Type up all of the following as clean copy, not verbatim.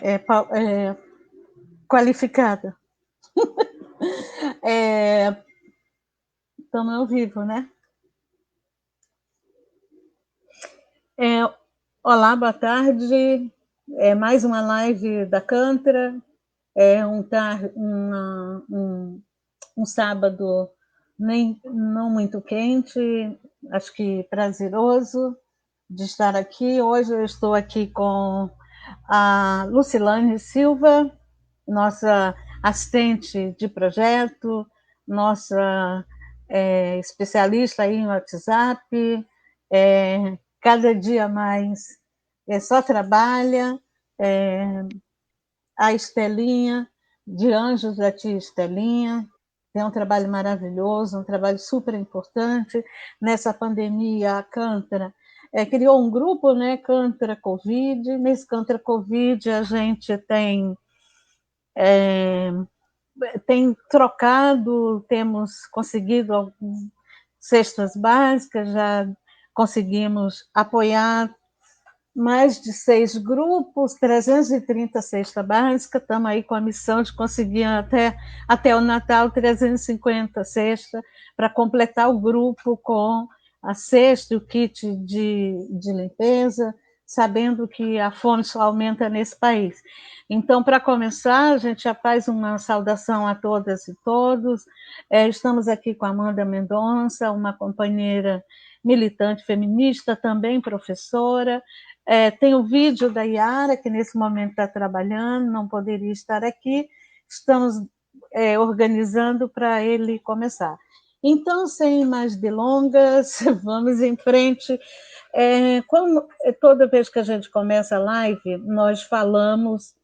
é qualificada. Estamos ao vivo, né? Olá, boa tarde. Mais uma live da Cantra. Um sábado não muito quente, acho que prazeroso de estar aqui. Hoje eu estou aqui com a Lucilane Silva, nossa assistente de projeto, nossa especialista aí em WhatsApp, cada dia mais só trabalha, a Estelinha, de Anjos da Tia Estelinha, tem um trabalho maravilhoso, um trabalho super importante. Nessa pandemia, a Cântara criou um grupo, né, Cântara Covid. Nesse Cântara Covid, a gente tem trocado, temos conseguido algumas cestas básicas, já conseguimos apoiar mais de 6 grupos, 330 cesta básica, estamos aí com a missão de conseguir até o Natal 350 cestas, para completar o grupo com a cesta e o kit de limpeza, sabendo que a fome só aumenta nesse país. Então, para começar, a gente já faz uma saudação a todas e todos. Estamos aqui com a Amanda Mendonça, uma companheira militante feminista, também professora. Tem o vídeo da Yara, que nesse momento está trabalhando, não poderia estar aqui. Estamos organizando para ele começar. Então, sem mais delongas, vamos em frente. Toda vez que a gente começa a live, nós falamos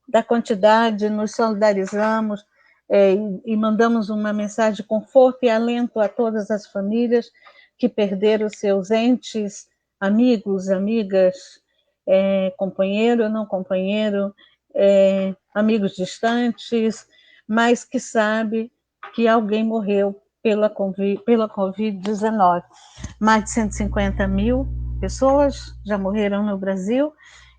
da quantidade, nos solidarizamos e mandamos uma mensagem de conforto e alento a todas as famílias que perderam seus entes, amigos, amigas, companheiro, não companheiro, amigos distantes, mas que sabe que alguém morreu pela Covid-19. Mais de 150 mil pessoas já morreram no Brasil,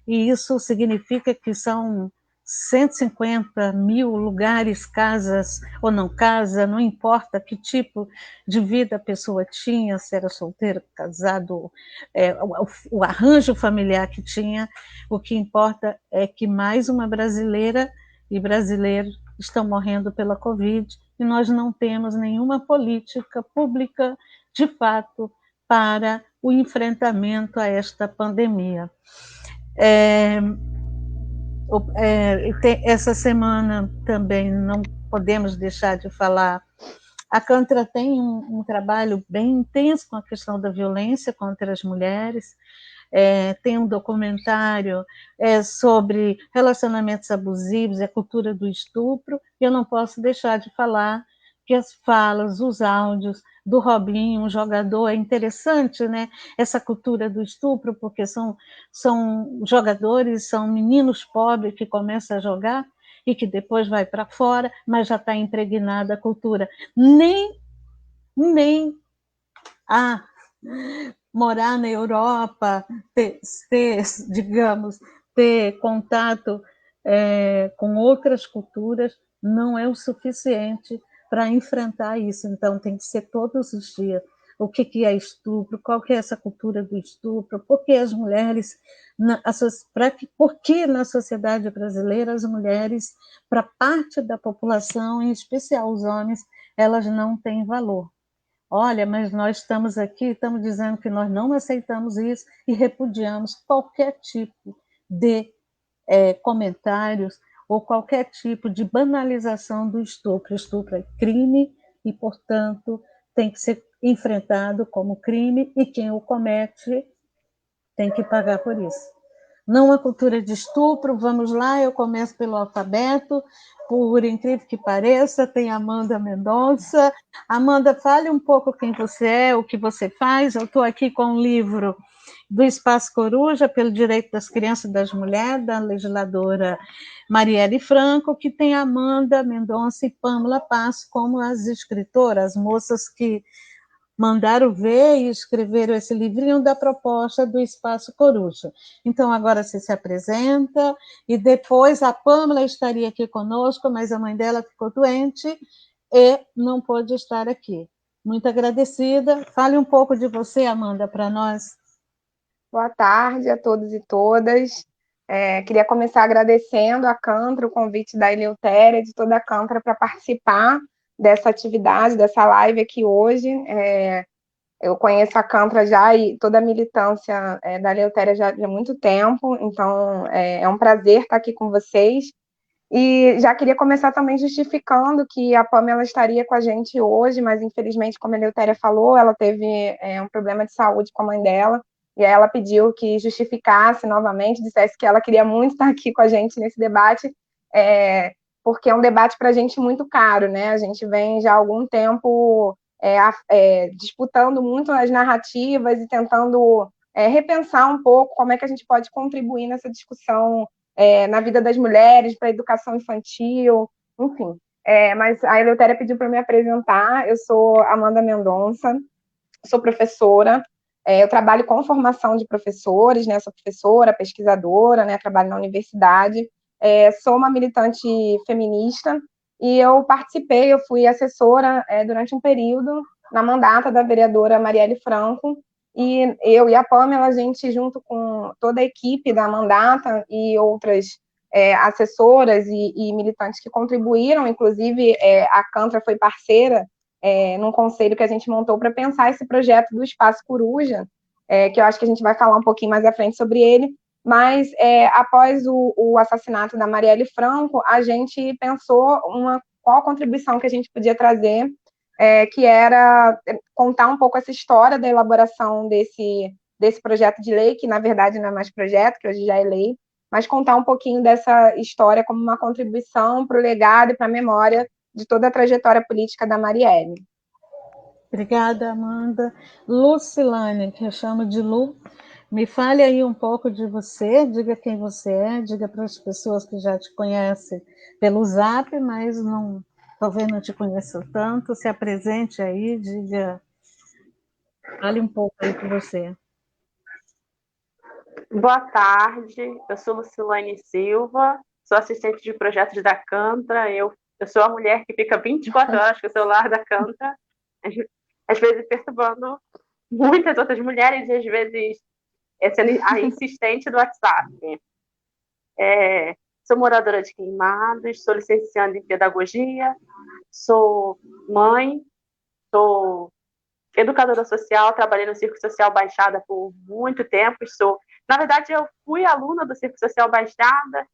e isso significa que são 150 mil lugares, casas ou não casa, não importa que tipo de vida a pessoa tinha, se era solteiro, casado, o arranjo familiar que tinha, o que importa é que mais uma brasileira e brasileiro estão morrendo pela Covid, e nós não temos nenhuma política pública, de fato, para o enfrentamento a esta pandemia. Essa semana também não podemos deixar de falar. A Cântara tem um trabalho bem intenso com a questão da violência contra as mulheres. Tem um documentário sobre relacionamentos abusivos e a cultura do estupro. Eu não posso deixar de falar que as falas, os áudios do Robinho, um jogador, é interessante, né? Essa cultura do estupro, porque são jogadores, são meninos pobres que começam a jogar e que depois vai para fora, mas já está impregnada a cultura. Nem morar na Europa, digamos, ter contato com outras culturas não é o suficiente para enfrentar isso. Então, tem que ser todos os dias. O que é estupro? Qual que é essa cultura do estupro? Por que as mulheres... Por que na sociedade brasileira as mulheres, para parte da população, em especial os homens, elas não têm valor? Olha, mas nós estamos aqui, estamos dizendo que nós não aceitamos isso e repudiamos qualquer tipo de comentários ou qualquer tipo de banalização do estupro. O estupro é crime e, portanto, tem que ser enfrentado como crime, e quem o comete tem que pagar por isso. Não a cultura de estupro, vamos lá, eu começo pelo alfabeto, por incrível que pareça, tem Amanda Mendonça. Amanda, fale um pouco quem você é, o que você faz. Eu estou aqui com um livro do Espaço Coruja, pelo direito das crianças e das mulheres, da legisladora Marielle Franco, que tem Amanda Mendonça e Pâmela Passo como as escritoras, as moças que mandaram ver e escreveram esse livrinho da proposta do Espaço Coruja. Então, agora você se apresenta, e depois a Pâmela estaria aqui conosco, mas a mãe dela ficou doente e não pôde estar aqui. Muito agradecida. Fale um pouco de você, Amanda, para nós. Boa tarde a todos e todas. Queria começar agradecendo a Cantra, o convite da Eleutéria, de toda a Cantra, para participar dessa atividade, dessa live aqui hoje. Eu conheço a Cantra já e toda a militância da Eleutéria já há muito tempo, então é um prazer estar aqui com vocês. E já queria começar também justificando que a Pamela estaria com a gente hoje, mas infelizmente, como a Eleutéria falou, ela teve um problema de saúde com a mãe dela, e aí ela pediu que justificasse novamente, dissesse que ela queria muito estar aqui com a gente nesse debate, porque é um debate para a gente muito caro, né? A gente vem já há algum tempo disputando muito as narrativas e tentando repensar um pouco como é que a gente pode contribuir nessa discussão na vida das mulheres, para a educação infantil, enfim. Mas a Eleutéria pediu para me apresentar. Eu sou Amanda Mendonça, sou professora, eu trabalho com formação de professores, né? Sou professora, pesquisadora, né? Trabalho na universidade, sou uma militante feminista e eu participei, eu fui assessora durante um período na mandata da vereadora Marielle Franco, e eu e a Pamela, a gente, junto com toda a equipe da mandata e outras assessoras e militantes que contribuíram, inclusive a Cantra foi parceira num conselho que a gente montou para pensar esse projeto do Espaço Coruja, que eu acho que a gente vai falar um pouquinho mais à frente sobre ele, mas após o assassinato da Marielle Franco, a gente pensou qual a contribuição que a gente podia trazer, que era contar um pouco essa história da elaboração desse projeto de lei, que na verdade não é mais projeto, que hoje já é lei, mas contar um pouquinho dessa história como uma contribuição para o legado e para a memória de toda a trajetória política da Marielle. Obrigada, Amanda. Lucilane, que eu chamo de Lu, me fale aí um pouco de você, diga quem você é, diga para as pessoas que já te conhecem pelo Zap, mas não, talvez não te conheçam tanto, se apresente aí, diga, fale um pouco aí de você. Boa tarde, eu sou Lucilane Silva, sou assistente de projetos da Cantra, eu sou a mulher que fica 24 horas com o celular da Cantra, às vezes perturbando muitas outras mulheres e às vezes sendo a insistente do WhatsApp. Sou moradora de Queimados, sou licenciada em pedagogia, sou mãe, sou educadora social, trabalhei no Circo Social Baixada por muito tempo, na verdade, eu fui aluna do Circo Social Baixada,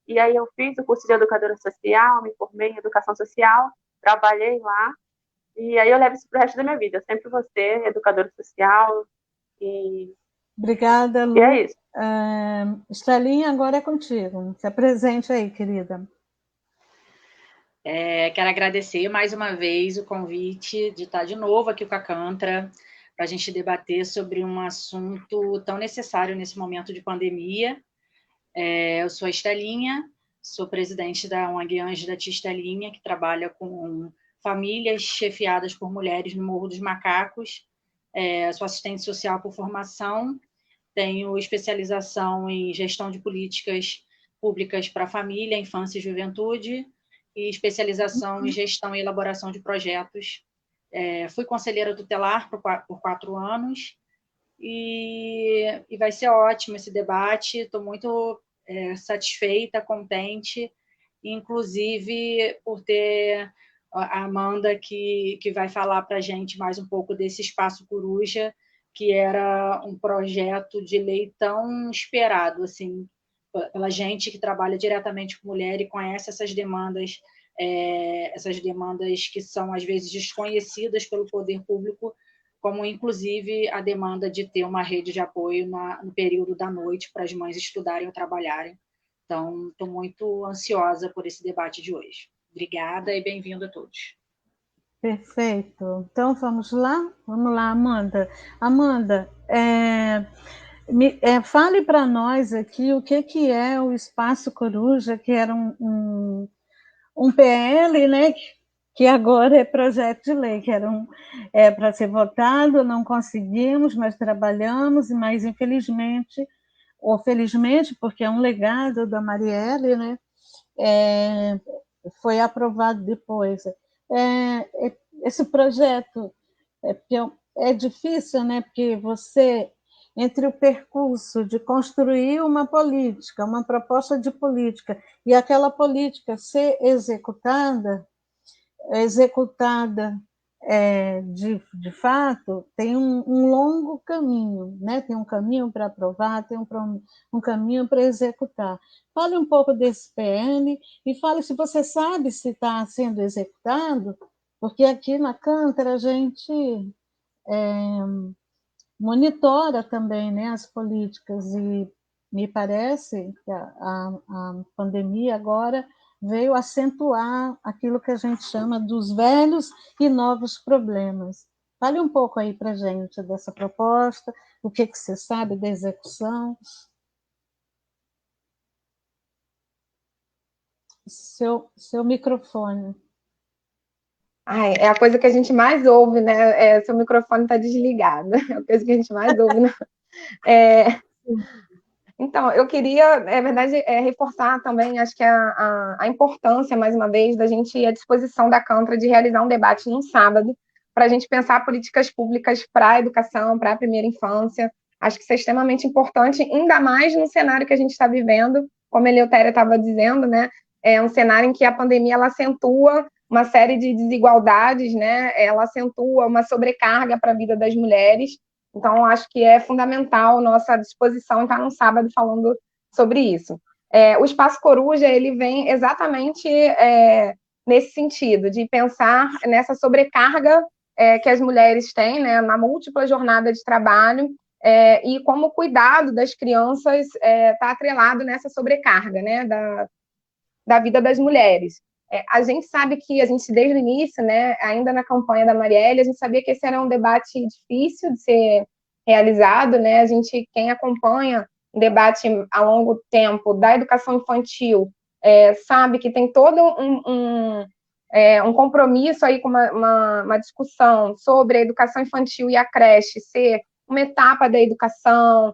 e aí eu fiz o curso de educadora social, me formei em educação social, trabalhei lá, e aí eu levo isso para o resto da minha vida. Eu sempre vou ser educadora social, e Obrigada, e Lu. é isso. Estelinha, agora é contigo. Se apresente aí, querida. Quero agradecer mais uma vez o convite de estar de novo aqui com a Cantra, para a gente debater sobre um assunto tão necessário nesse momento de pandemia. Eu sou a Estelinha, sou presidente da ONG Anjos da Tia Estelinha, que trabalha com famílias chefiadas por mulheres no Morro dos Macacos. Sou assistente social por formação, tenho especialização em gestão de políticas públicas para a família, infância e juventude, e especialização em gestão e elaboração de projetos. Fui conselheira tutelar por 4 anos, e vai ser ótimo esse debate, estou muito satisfeita, contente, inclusive por ter a Amanda que vai falar para a gente mais um pouco desse Espaço Coruja, que era um projeto de lei tão esperado, assim, pela gente que trabalha diretamente com mulher e conhece essas demandas que são, às vezes, desconhecidas pelo poder público, como, inclusive, a demanda de ter uma rede de apoio no período da noite para as mães estudarem ou trabalharem. Então, estou muito ansiosa por esse debate de hoje. Obrigada e bem-vindo a todos. Perfeito. Então, vamos lá? Vamos lá, Amanda. Amanda, fale para nós aqui o que é o Espaço Coruja, que era um PL, né, que agora é projeto de lei, que era para ser votado, não conseguimos, mas trabalhamos, mas infelizmente, ou felizmente, porque é um legado da Marielle, né? Foi aprovado depois. Esse projeto é difícil, né? Porque você, entre o percurso de construir uma política, uma proposta de política, e aquela política ser executada de fato, tem um longo caminho, né? Tem um caminho para aprovar, tem um caminho para executar. Fale um pouco desse PN e fale se você sabe se está sendo executado, porque aqui na Câmara a gente monitora também, né, as políticas, e me parece que a pandemia agora veio acentuar aquilo que a gente chama dos velhos e novos problemas. Fale um pouco aí para a gente dessa proposta, o que você sabe da execução. Seu microfone. Ai, é a coisa que a gente mais ouve, né? Seu microfone está desligado. É a coisa que a gente mais ouve, né? Então, eu queria, na verdade, reforçar também, acho que a importância, mais uma vez, da gente ir à disposição da Câmara de realizar um debate num sábado, para a gente pensar políticas públicas para a educação, para a primeira infância. Acho que isso é extremamente importante, ainda mais no cenário que a gente está vivendo, como a Eleutéria estava dizendo, né? É um cenário em que a pandemia ela acentua uma série de desigualdades, né? Ela acentua uma sobrecarga para a vida das mulheres. Então, acho que é fundamental nossa disposição estar num sábado falando sobre isso. O Espaço Coruja, ele vem exatamente nesse sentido, de pensar nessa sobrecarga que as mulheres têm, né, na múltipla jornada de trabalho, e como o cuidado das crianças está atrelado nessa sobrecarga, né, da vida das mulheres. A gente sabe que, desde o início, né, ainda na campanha da Marielle, a gente sabia que esse era um debate difícil de ser realizado, né? Quem acompanha o debate a longo tempo da educação infantil, sabe que tem todo um compromisso aí com uma discussão sobre a educação infantil e a creche ser uma etapa da educação,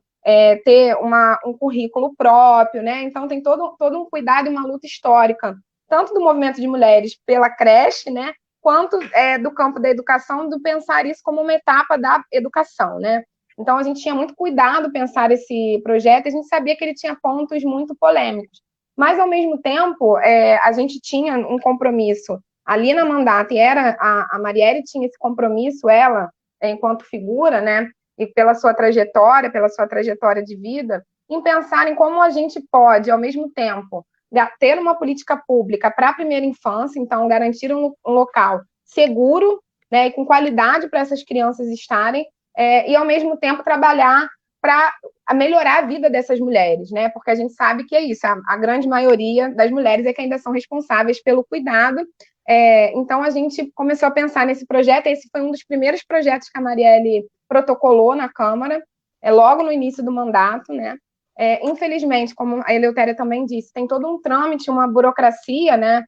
ter um currículo próprio, né? Então tem todo um cuidado e uma luta histórica, tanto do movimento de mulheres pela creche, né? Quanto do campo da educação, do pensar isso como uma etapa da educação, né? Então a gente tinha muito cuidado pensar esse projeto, e a gente sabia que ele tinha pontos muito polêmicos. Mas, ao mesmo tempo, a gente tinha um compromisso ali na mandata, e a Marielle tinha esse compromisso, ela, enquanto figura, né? E pela sua trajetória de vida, em pensar em como a gente pode, ao mesmo tempo, ter uma política pública para a primeira infância, então garantir um local seguro, né, e com qualidade para essas crianças estarem, e, ao mesmo tempo, trabalhar para melhorar a vida dessas mulheres, né? Porque a gente sabe que é isso, a grande maioria das mulheres que ainda são responsáveis pelo cuidado. Então, a gente começou a pensar nesse projeto, esse foi um dos primeiros projetos que a Marielle protocolou na Câmara, logo no início do mandato, né? Infelizmente, como a Eleutéria também disse, tem todo um trâmite, uma burocracia, né,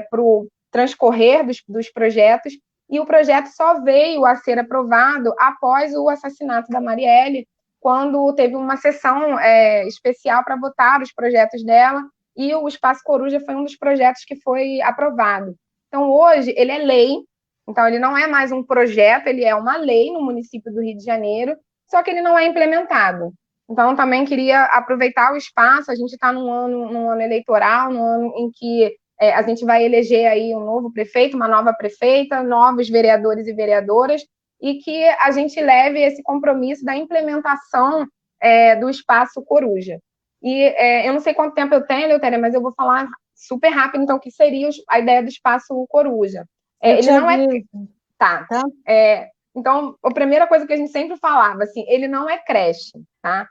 para o transcorrer dos projetos, e o projeto só veio a ser aprovado após o assassinato da Marielle, quando teve uma sessão especial para votar os projetos dela, e o Espaço Coruja foi um dos projetos que foi aprovado. Então, hoje, ele é lei, então ele não é mais um projeto, ele é uma lei no município do Rio de Janeiro, só que ele não é implementado. Então, também queria aproveitar o espaço, a gente está num ano eleitoral, num ano em que a gente vai eleger aí um novo prefeito, uma nova prefeita, novos vereadores e vereadoras, e que a gente leve esse compromisso da implementação do Espaço Coruja. E eu não sei quanto tempo eu tenho, Eleutéria, mas eu vou falar super rápido, então, o que seria a ideia do Espaço Coruja. Ele não é... Tá. Então, a primeira coisa que a gente sempre falava, assim, ele não é creche, tá?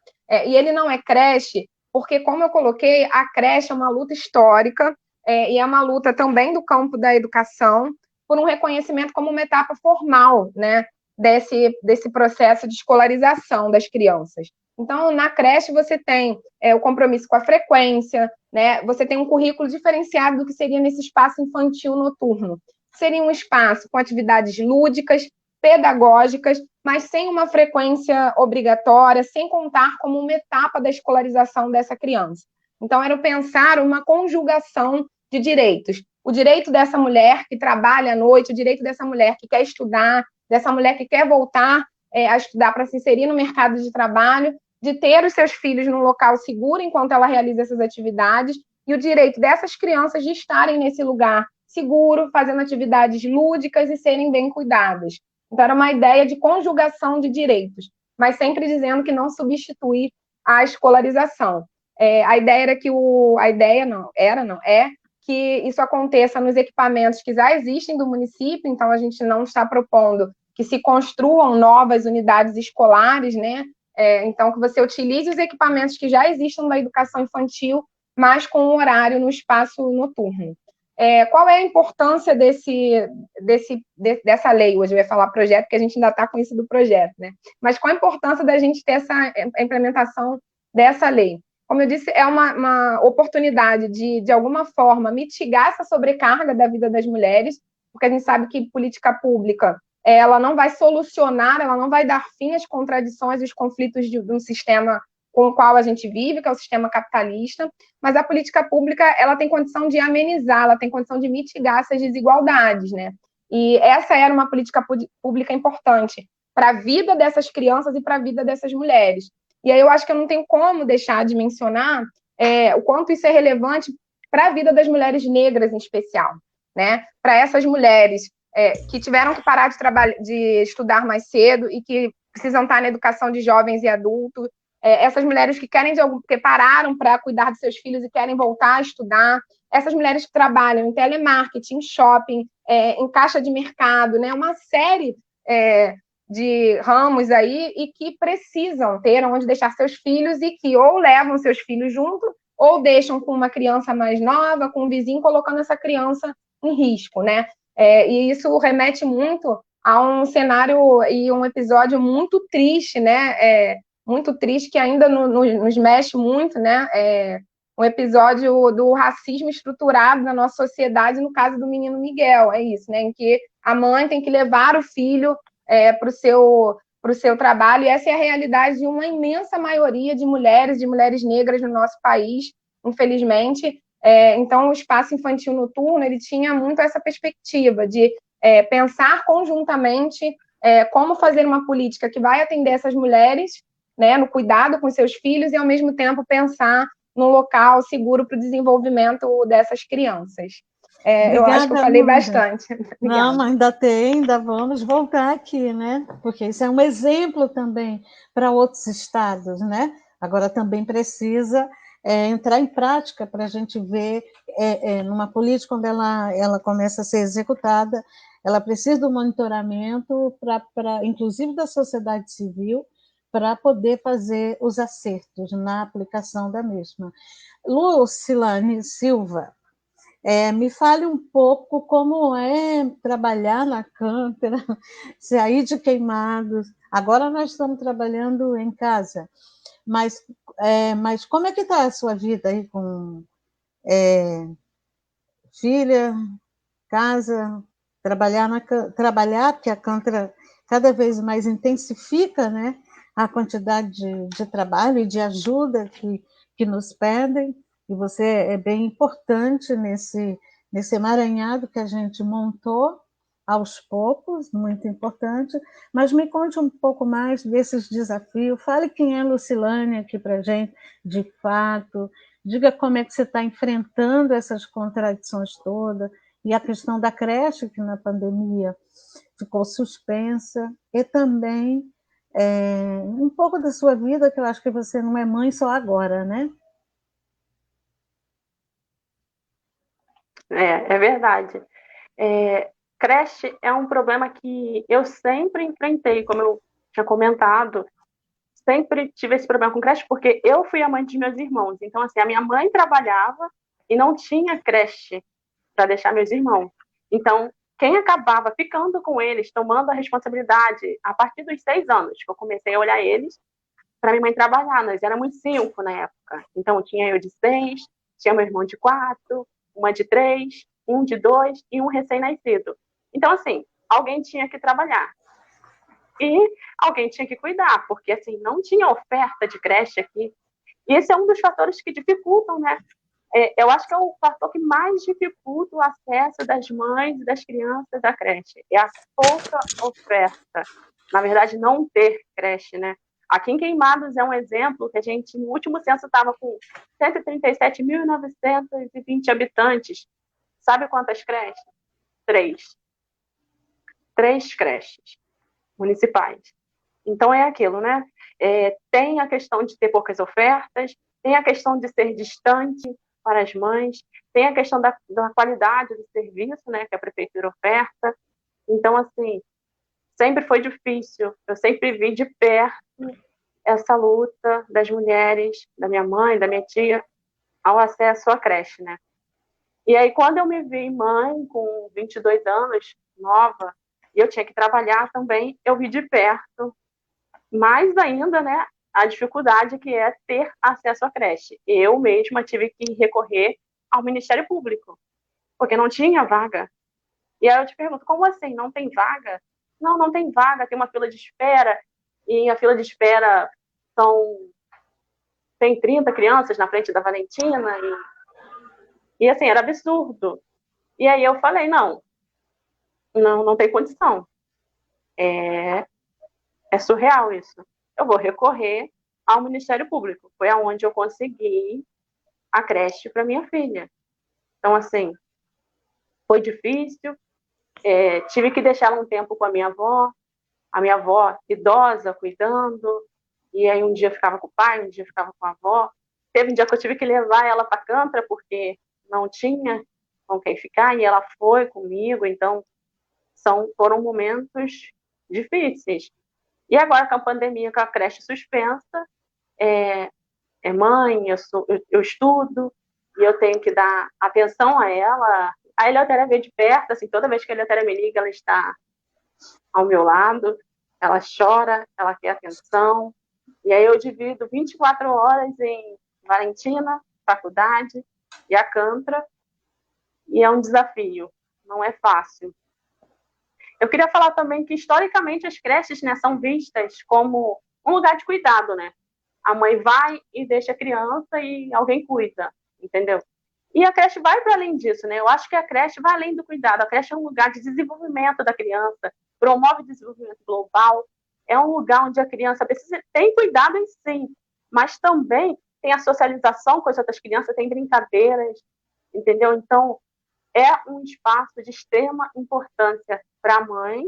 E ele não é creche porque, como eu coloquei, a creche é uma luta histórica, e é uma luta também do campo da educação por um reconhecimento como uma etapa formal, né, desse processo de escolarização das crianças. Então, na creche, você tem o compromisso com a frequência, né, você tem um currículo diferenciado do que seria nesse espaço infantil noturno. seria um espaço com atividades lúdicas, pedagógicas, mas sem uma frequência obrigatória, sem contar como uma etapa da escolarização dessa criança. Então, era pensar uma conjugação de direitos. O direito dessa mulher que trabalha à noite, o direito dessa mulher que quer estudar, dessa mulher que quer voltar a estudar para se inserir no mercado de trabalho, de ter os seus filhos num local seguro enquanto ela realiza essas atividades, e o direito dessas crianças de estarem nesse lugar seguro, fazendo atividades lúdicas e serem bem cuidadas. Então, era uma ideia de conjugação de direitos, mas sempre dizendo que não substitui a escolarização. A ideia era que é que isso aconteça nos equipamentos que já existem do município, então a gente não está propondo que se construam novas unidades escolares, né? Então, que você utilize os equipamentos que já existem na educação infantil, mas com um horário no espaço noturno. Qual é a importância dessa lei? Hoje eu ia falar projeto, porque a gente ainda está com isso do projeto, né? Mas qual a importância da gente ter essa implementação dessa lei? Como eu disse, é uma oportunidade de alguma forma, mitigar essa sobrecarga da vida das mulheres, porque a gente sabe que política pública ela não vai solucionar, ela não vai dar fim às contradições e os conflitos de um sistema com o qual a gente vive, que é o sistema capitalista, mas a política pública ela tem condição de amenizar, ela tem condição de mitigar essas desigualdades, né? E essa era uma política pública importante para a vida dessas crianças e para a vida dessas mulheres. E aí eu acho que eu não tenho como deixar de mencionar o quanto isso é relevante para a vida das mulheres negras, em especial, né? Para essas mulheres que tiveram que parar de estudar mais cedo e que precisam estar na educação de jovens e adultos, essas mulheres que pararam para cuidar dos seus filhos e querem voltar a estudar, essas mulheres que trabalham em telemarketing, em shopping, em caixa de mercado, né? Uma série de ramos aí e que precisam ter onde deixar seus filhos e que ou levam seus filhos junto ou deixam com uma criança mais nova, com um vizinho, colocando essa criança em risco, né? E isso remete muito a um cenário e um episódio muito triste, né? Muito triste, que ainda nos mexe muito, né? Um episódio do racismo estruturado na nossa sociedade, no caso do menino Miguel, é isso, né? Em que a mãe tem que levar o filho para o seu trabalho, e essa é a realidade de uma imensa maioria de mulheres negras no nosso país, infelizmente. Então, o espaço infantil noturno, ele tinha muito essa perspectiva de pensar conjuntamente como fazer uma política que vai atender essas mulheres, né, no cuidado com seus filhos, e, ao mesmo tempo, pensar num local seguro para o desenvolvimento dessas crianças. Eu acho que eu falei bastante. Não, ainda vamos voltar aqui, né? Porque isso é um exemplo também para outros estados, né? Agora também precisa entrar em prática para a gente ver numa política, quando ela começa a ser executada, ela precisa do monitoramento, inclusive da sociedade civil, para poder fazer os acertos na aplicação da mesma. Lucilane Silva, me fale um pouco como é trabalhar na Cântara, sair de Queimados. Agora nós estamos trabalhando em casa, mas como é que está a sua vida aí com filha, casa, trabalhar, porque a Cântara cada vez mais intensifica, né, a quantidade de trabalho e de ajuda que nos pedem, e você é bem importante nesse emaranhado que a gente montou aos poucos, muito importante. Mas me conte um pouco mais desses desafios, fale quem é Lucilane aqui para a gente, de fato, diga como é que você está enfrentando essas contradições todas, e a questão da creche, que na pandemia ficou suspensa, e também um pouco da sua vida, que eu acho que você não é mãe só agora, né? É verdade. Creche é um problema que eu sempre enfrentei, como eu tinha comentado, sempre tive esse problema com creche, porque eu fui a mãe dos meus irmãos. Então, assim, a minha mãe trabalhava e não tinha creche para deixar meus irmãos. Então, quem acabava ficando com eles, tomando a responsabilidade, a partir dos 6 anos, que eu comecei a olhar eles, para minha mãe trabalhar. Nós éramos 5 na época. Então, tinha eu de 6, tinha meu irmão de 4, uma de 3, um de 2 e um recém-nascido. Então, assim, alguém tinha que trabalhar. E alguém tinha que cuidar, porque, assim, não tinha oferta de creche aqui. E esse é um dos fatores que dificultam, né? Eu acho que é o fator que mais dificulta o acesso das mães e das crianças à creche. É a pouca oferta. Na verdade, não ter creche, né? Aqui em Queimados é um exemplo que a gente, no último censo, estava com 137.920 habitantes. Sabe quantas creches? 3. 3 creches municipais. Então, é aquilo, né? Tem a questão de ter poucas ofertas, tem a questão de ser distante para as mães, tem a questão da qualidade do serviço, né, que a prefeitura oferta. Então, assim, sempre foi difícil. Eu sempre vi de perto essa luta das mulheres, da minha mãe, da minha tia, ao acesso à creche, né? E aí, quando eu me vi mãe, com 22 anos, nova, e eu tinha que trabalhar também, eu vi de perto mais ainda, né, a dificuldade que é ter acesso à creche. Eu mesma tive que recorrer ao Ministério Público, porque não tinha vaga. E aí eu te pergunto, como assim? Não tem vaga? Não, não tem vaga, tem uma fila de espera, e a fila de espera tem 30 crianças na frente da Valentina, e assim, era absurdo. E aí eu falei, não tem condição. É surreal isso. Eu vou recorrer ao Ministério Público. Foi aonde eu consegui a creche para minha filha. Então, assim, foi difícil. Tive que deixar ela um tempo com a minha avó idosa, cuidando. E aí um dia ficava com o pai, um dia ficava com a avó. Teve um dia que eu tive que levar ela para Cantra, porque não tinha com quem ficar, e ela foi comigo. Então, foram momentos difíceis. E agora, com a pandemia, com a creche suspensa, mãe, eu estudo, e eu tenho que dar atenção a ela. A Eleutéria vê de perto, assim, toda vez que a Eleutéria me liga, ela está ao meu lado, ela chora, ela quer atenção, e aí eu divido 24 horas em Valentina, faculdade, e a Cantra, e é um desafio, não é fácil. Eu queria falar também que, historicamente, as creches, né, são vistas como um lugar de cuidado, né? A mãe vai e deixa a criança e alguém cuida, entendeu? E a creche vai para além disso, né? Eu acho que a creche vai além do cuidado. A creche é um lugar de desenvolvimento da criança, promove desenvolvimento global, é um lugar onde a criança tem cuidado em si, mas também tem a socialização com as outras crianças, tem brincadeiras, entendeu? Então, é um espaço de extrema importância para a mãe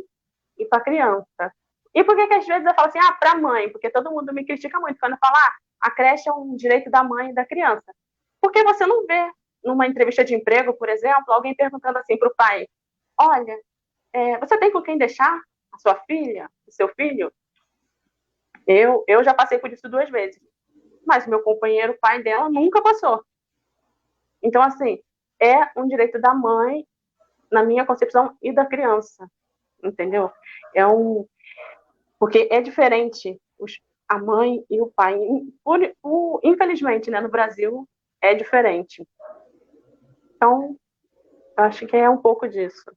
e para a criança. E por que às vezes eu falo assim, para a mãe? Porque todo mundo me critica muito quando eu falo, a creche é um direito da mãe e da criança. Porque você não vê, numa entrevista de emprego, por exemplo, alguém perguntando assim para o pai, olha, você tem com quem deixar a sua filha, o seu filho? Eu já passei por isso 2 vezes, mas meu companheiro, o pai dela, nunca passou. Então, assim, é um direito da mãe, na minha concepção, e da criança, entendeu? Porque é diferente a mãe e o pai. Infelizmente, né, no Brasil, é diferente. Então, acho que é um pouco disso.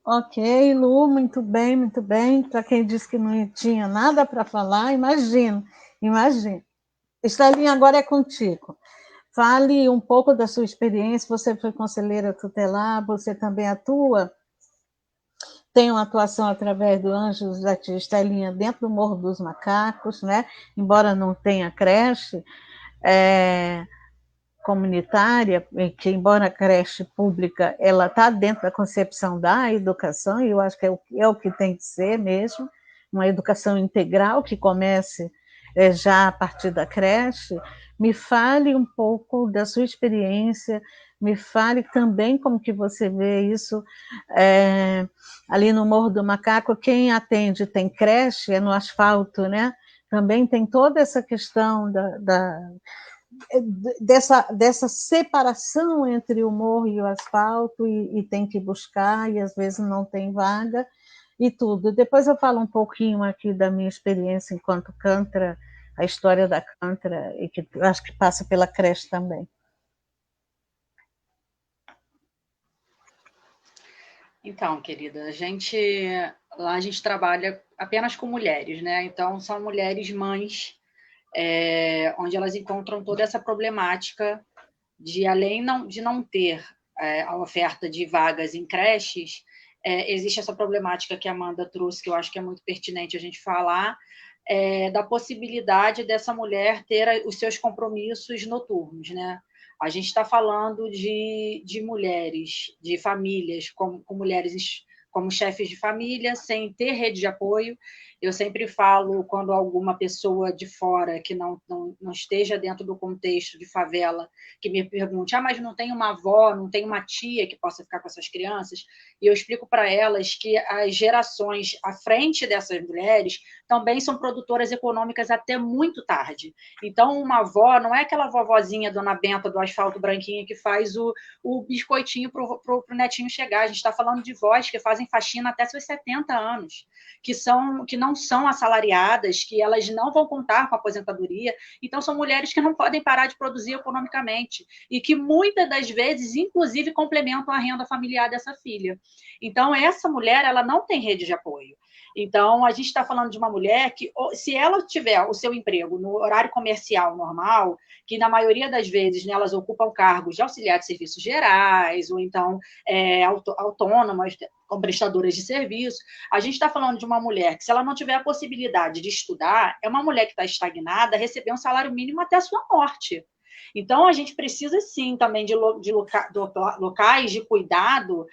Ok, Lu, muito bem, muito bem. Para quem disse que não tinha nada para falar, imagina. Estelinha, agora é contigo. Fale um pouco da sua experiência. Você foi conselheira tutelar, você também atua, tem uma atuação através do Anjos da Tia Estelinha dentro do Morro dos Macacos, né? Embora não tenha creche comunitária, que embora a creche pública, ela está dentro da concepção da educação, e eu acho que é o que tem que ser mesmo, uma educação integral que comece já a partir da creche. Me fale um pouco da sua experiência, me fale também como que você vê isso ali no Morro do Macaco. Quem atende tem creche, é no asfalto, né? Também tem toda essa questão dessa separação entre o morro e o asfalto, e tem que buscar, e às vezes não tem vaga, e tudo. Depois eu falo um pouquinho aqui da minha experiência enquanto Cantra, a história da Cantra, e que acho que passa pela creche também. Então, querida, lá a gente trabalha apenas com mulheres, né? Então, são mulheres mães, onde elas encontram toda essa problemática de, além de não ter a oferta de vagas em creches, existe essa problemática que a Amanda trouxe, que eu acho que é muito pertinente a gente falar, da possibilidade dessa mulher ter os seus compromissos noturnos, né? A gente está falando de mulheres, de famílias, com mulheres como chefes de família, sem ter rede de apoio. Eu sempre falo, quando alguma pessoa de fora que não esteja dentro do contexto de favela, que me pergunte, mas não tem uma avó, não tem uma tia que possa ficar com essas crianças? E eu explico para elas que as gerações à frente dessas mulheres também são produtoras econômicas até muito tarde. Então, uma avó não é aquela vovozinha, dona Benta, do asfalto branquinha, que faz o biscoitinho para o netinho chegar. A gente está falando de vós que fazem faxina até seus 70 anos, que não são assalariadas, que elas não vão contar com a aposentadoria. Então, são mulheres que não podem parar de produzir economicamente e que, muitas das vezes, inclusive, complementam a renda familiar dessa filha. Então, essa mulher, ela não tem rede de apoio. Então, a gente está falando de uma mulher que, se ela tiver o seu emprego no horário comercial normal, que na maioria das vezes, né, elas ocupam cargos de auxiliar de serviços gerais, ou então autônomas, como prestadoras de serviço, a gente está falando de uma mulher que, se ela não tiver a possibilidade de estudar, é uma mulher que está estagnada, receber um salário mínimo até a sua morte. Então, a gente precisa, sim, também de locais de cuidado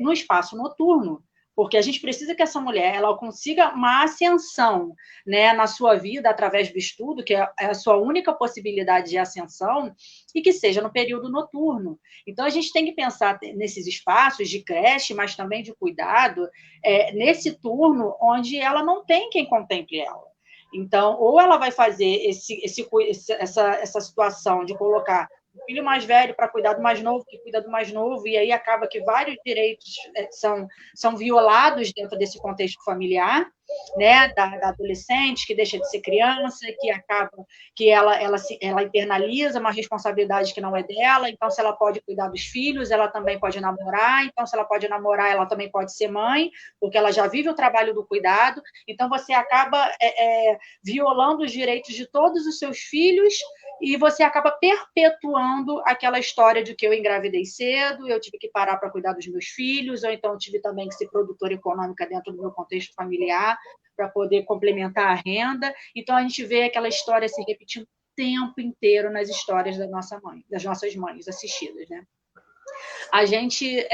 no espaço noturno, porque a gente precisa que essa mulher ela consiga uma ascensão, né, na sua vida através do estudo, que é a sua única possibilidade de ascensão, e que seja no período noturno. Então, a gente tem que pensar nesses espaços de creche, mas também de cuidado, nesse turno onde ela não tem quem contemple ela. Então, ou ela vai fazer essa situação de colocar o filho mais velho para cuidar do mais novo, que cuida do mais novo, e aí acaba que vários direitos são violados dentro desse contexto familiar, né, da adolescente, que deixa de ser criança, que acaba que ela internaliza uma responsabilidade que não é dela. Então, se ela pode cuidar dos filhos, ela também pode namorar. Então, se ela pode namorar, ela também pode ser mãe, porque ela já vive o trabalho do cuidado. Então, você acaba violando os direitos de todos os seus filhos e você acaba perpetuando aquela história de que eu engravidei cedo, eu tive que parar para cuidar dos meus filhos, ou então eu tive também que ser produtora econômica dentro do meu contexto familiar para poder complementar a renda. Então, a gente vê aquela história se repetindo o tempo inteiro nas histórias das nossas mães assistidas, né? A gente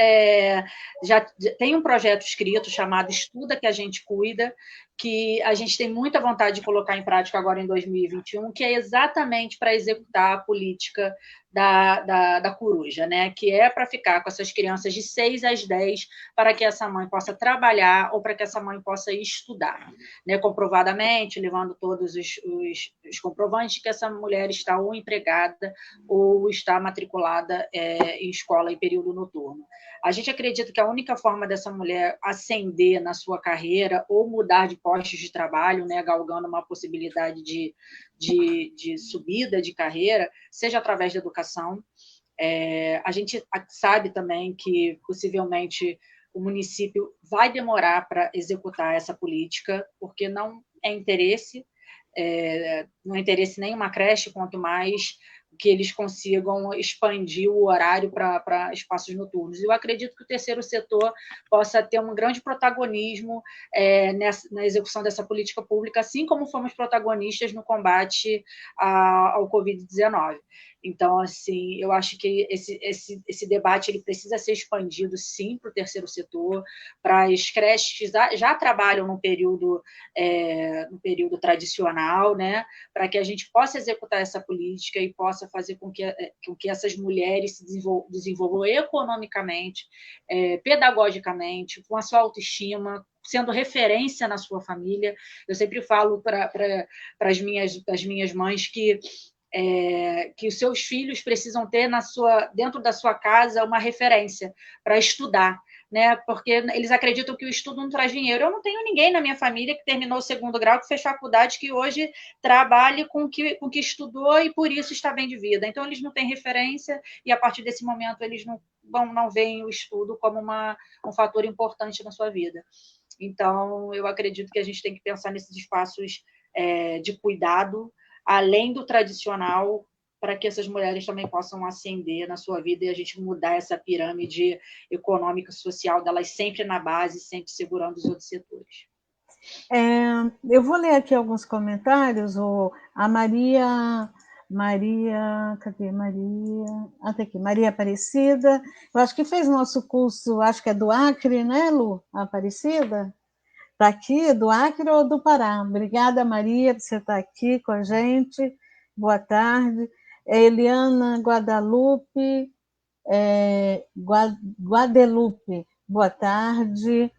já tem um projeto escrito chamado Estuda que a gente cuida, que a gente tem muita vontade de colocar em prática agora em 2021, que é exatamente para executar a política da coruja, né? Que é para ficar com essas crianças de 6 às 10, para que essa mãe possa trabalhar ou para que essa mãe possa estudar, né? Comprovadamente, levando todos os comprovantes que essa mulher está ou empregada ou está matriculada em escola em período noturno. A gente acredita que a única forma dessa mulher ascender na sua carreira ou mudar de postos de trabalho, né, galgando uma possibilidade de subida de carreira, seja através da educação. A gente sabe também que, possivelmente, o município vai demorar para executar essa política, porque não é interesse, não é interesse nem uma creche, quanto mais que eles consigam expandir o horário para espaços noturnos. Eu acredito que o terceiro setor possa ter um grande protagonismo na execução dessa política pública, assim como fomos protagonistas no combate ao Covid-19. Então, assim, eu acho que esse debate ele precisa ser expandido, sim, para o terceiro setor, para as creches que já trabalham no período tradicional, né, para que a gente possa executar essa política e possa fazer com que essas mulheres se desenvolvam economicamente, pedagogicamente, com a sua autoestima, sendo referência na sua família. Eu sempre falo para as minhas mães que os seus filhos precisam ter dentro da sua casa uma referência para estudar, né? Porque eles acreditam que o estudo não traz dinheiro. Eu não tenho ninguém na minha família que terminou o 2º grau, que fez faculdade, que hoje trabalhe com o que estudou e por isso está bem de vida. Então, eles não têm referência e, a partir desse momento, eles não veem o estudo como um fator importante na sua vida. Então, eu acredito que a gente tem que pensar nesses espaços de cuidado, além do tradicional, para que essas mulheres também possam ascender na sua vida e a gente mudar essa pirâmide econômica, social delas sempre na base, sempre segurando os outros setores. Eu vou ler aqui alguns comentários. A cadê Maria? Até aqui, Maria Aparecida. Eu acho que fez nosso curso, acho que é do Acre, né, Lu? A Aparecida? Está aqui, do Acre ou do Pará? Obrigada, Maria, por você estar aqui com a gente. Boa tarde. Eliana Guadalupe, Guadelupe, boa tarde.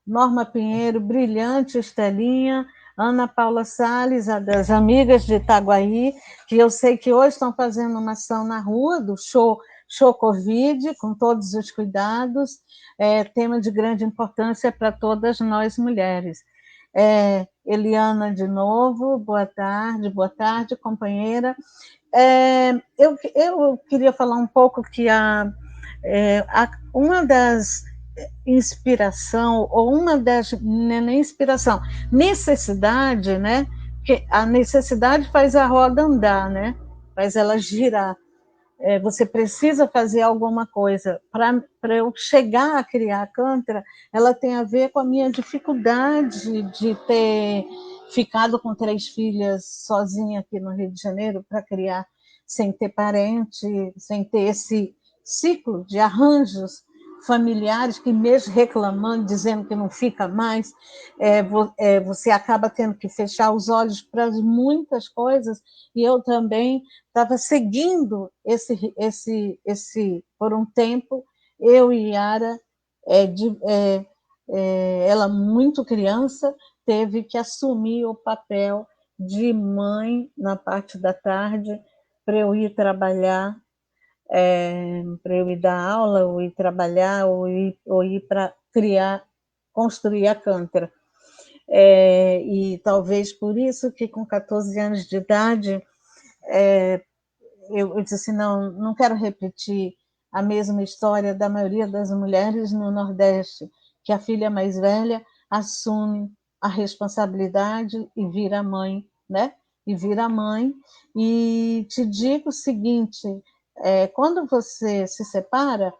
Norma Pinheiro, brilhante, Estelinha. Ana Paula Salles, das amigas de Itaguaí, que eu sei que hoje estão fazendo uma ação na rua do show Covid, com todos os cuidados, tema de grande importância para todas nós mulheres. Eliana, de novo, boa tarde, companheira. Eu queria falar um pouco que uma das inspiração, ou uma das, nem inspiração, necessidade, né? Que a necessidade faz a roda andar, né? Faz ela girar. Você precisa fazer alguma coisa. Para eu chegar a criar a Cantra, ela tem a ver com a minha dificuldade de ter ficado com 3 filhas sozinha aqui no Rio de Janeiro para criar, sem ter parente, sem ter esse ciclo de arranjos familiares que, mesmo reclamando, dizendo que não fica mais, você acaba tendo que fechar os olhos para muitas coisas, e eu também estava seguindo por um tempo, eu e Yara, ela muito criança, teve que assumir o papel de mãe na parte da tarde, para eu ir trabalhar, para eu ir dar aula, ou ir trabalhar, ou ir para construir a Cantra. E talvez por isso que, com 14 anos de idade, eu disse assim, não quero repetir a mesma história da maioria das mulheres no Nordeste, que a filha mais velha assume a responsabilidade e vira mãe, né? E te digo o seguinte, quando você se separa,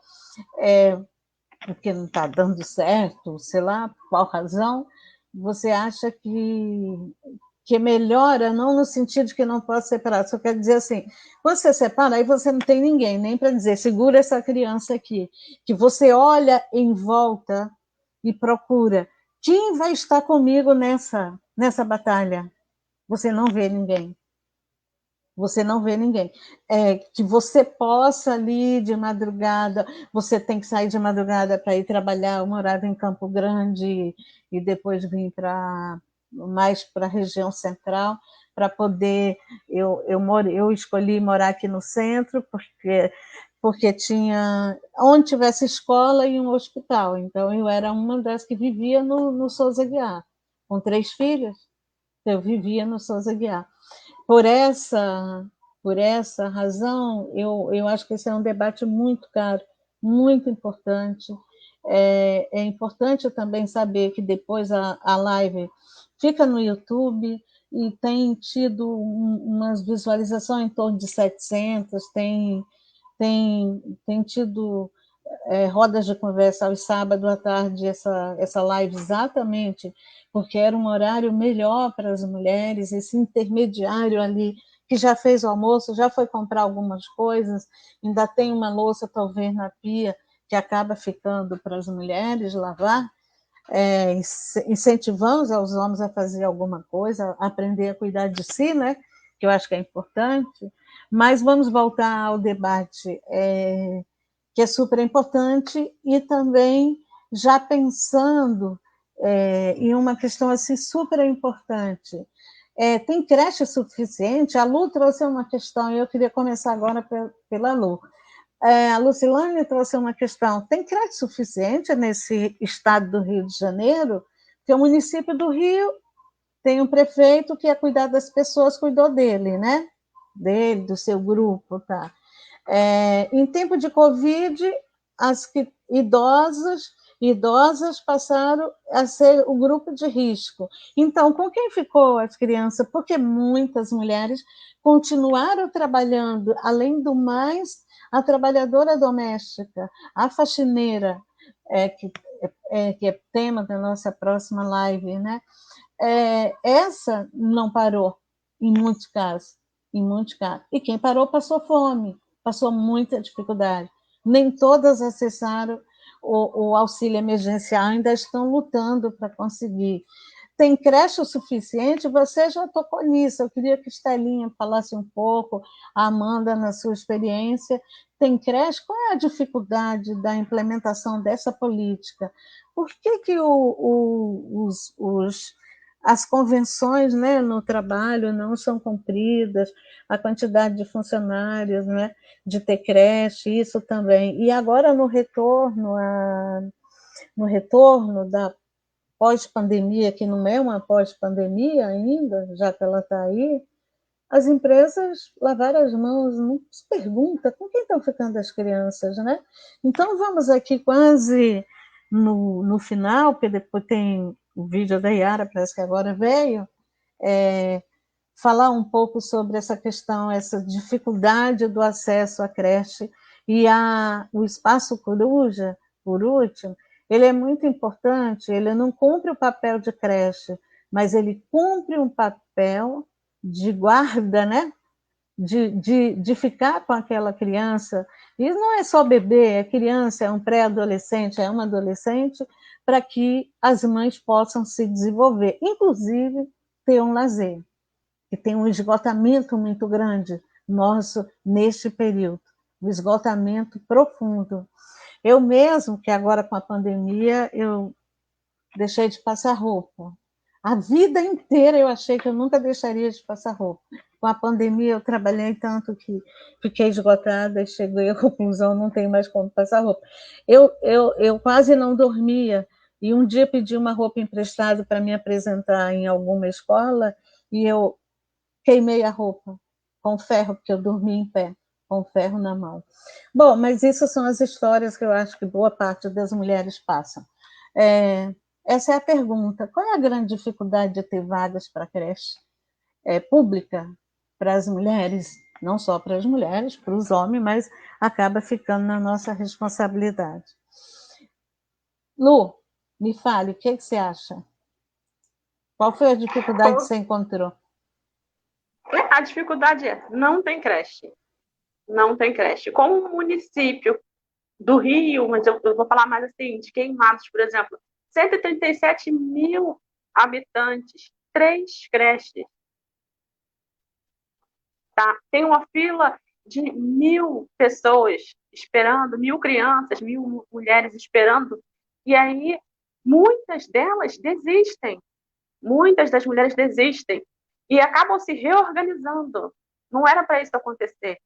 porque não está dando certo, sei lá, por qual razão, você acha que melhora, não no sentido de que não pode separar, só quer dizer assim, quando você separa, aí você não tem ninguém, nem para dizer, segura essa criança aqui, que você olha em volta e procura, quem vai estar comigo nessa batalha? Você não vê ninguém. Que você possa ali de madrugada, você tem que sair de madrugada para ir trabalhar. Eu morava em Campo Grande e depois vim mais para a região central, para poder... Eu escolhi morar aqui no centro, porque tinha... Onde tivesse escola e um hospital. Então, eu era uma das que vivia no Souza Aguiar. Com 3 filhas, eu vivia no Souza Aguiar. Por essa razão, eu acho que esse é um debate muito caro, muito importante. É importante também saber que depois a live fica no YouTube e tem tido umas visualizações em torno de 700, tem tido rodas de conversa aos sábados à tarde, essa live exatamente porque era um horário melhor para as mulheres, esse intermediário ali, que já fez o almoço, já foi comprar algumas coisas, ainda tem uma louça talvez na pia, que acaba ficando para as mulheres lavar, incentivamos os homens a fazer alguma coisa, a aprender a cuidar de si, né? Que eu acho que é importante, mas vamos voltar ao debate, que é super importante, e também já pensando em uma questão assim, super importante. Tem creche suficiente? A Lu trouxe uma questão, e eu queria começar agora pela Lu. A Lucilane trouxe uma questão, tem creche suficiente nesse estado do Rio de Janeiro? Porque o município do Rio tem um prefeito que é cuidar das pessoas, cuidou dele, né? Dele, do seu grupo, tá? Em tempo de Covid, idosas passaram a ser o grupo de risco. Então, com quem ficou as crianças? Porque muitas mulheres continuaram trabalhando, além do mais, a trabalhadora doméstica, a faxineira, que é tema da nossa próxima live, né? Essa não parou, em muitos casos, E quem parou passou fome, passou muita dificuldade. Nem todas acessaram o auxílio emergencial, ainda estão lutando para conseguir. Tem creche o suficiente? Você já tocou nisso. Eu queria que a Estelinha falasse um pouco, a Amanda, na sua experiência. Tem creche? Qual é a dificuldade da implementação dessa política? Por que as convenções, né, no trabalho não são cumpridas, a quantidade de funcionários, né, de ter creche, isso também. E agora, no retorno da pós-pandemia, que não é uma pós-pandemia ainda, já que ela está aí, as empresas lavaram as mãos, não se pergunta com quem estão ficando as crianças, né? Então, vamos aqui quase no final, porque depois tem o vídeo da Yara, parece que agora veio, falar um pouco sobre essa questão, essa dificuldade do acesso à creche e o espaço coruja, por último, ele é muito importante, ele não cumpre o papel de creche, mas ele cumpre um papel de guarda, né? De ficar com aquela criança, e não é só bebê, é criança, é um pré-adolescente, é uma adolescente, para que as mães possam se desenvolver, inclusive ter um lazer, que tem um esgotamento muito grande nosso neste período, um esgotamento profundo. Eu mesmo, que agora com a pandemia, eu deixei de passar roupa. A vida inteira eu achei que eu nunca deixaria de passar roupa. Com a pandemia eu trabalhei tanto que fiquei esgotada e cheguei à conclusão, não tenho mais como passar roupa. Eu quase não dormia, e um dia pedi uma roupa emprestada para me apresentar em alguma escola, e eu queimei a roupa com ferro, porque eu dormi em pé, com ferro na mão. Bom, mas isso são as histórias que eu acho que boa parte das mulheres passam. Essa é a pergunta. Qual é a grande dificuldade de ter vagas para creche pública para as mulheres? Não só para as mulheres, para os homens, mas acaba ficando na nossa responsabilidade. Lu, me fale, o que você acha? Qual foi a dificuldade que você encontrou? A dificuldade é, não tem creche. Não tem creche. Como o município do Rio, mas eu vou falar mais assim, de Queimados, por exemplo, 137 mil habitantes, 3 creches. Tá? Tem uma fila de 1.000 pessoas esperando, 1.000 crianças, 1.000 mulheres esperando, e aí muitas delas desistem. Muitas das mulheres desistem e acabam se reorganizando. Não era para isso acontecer.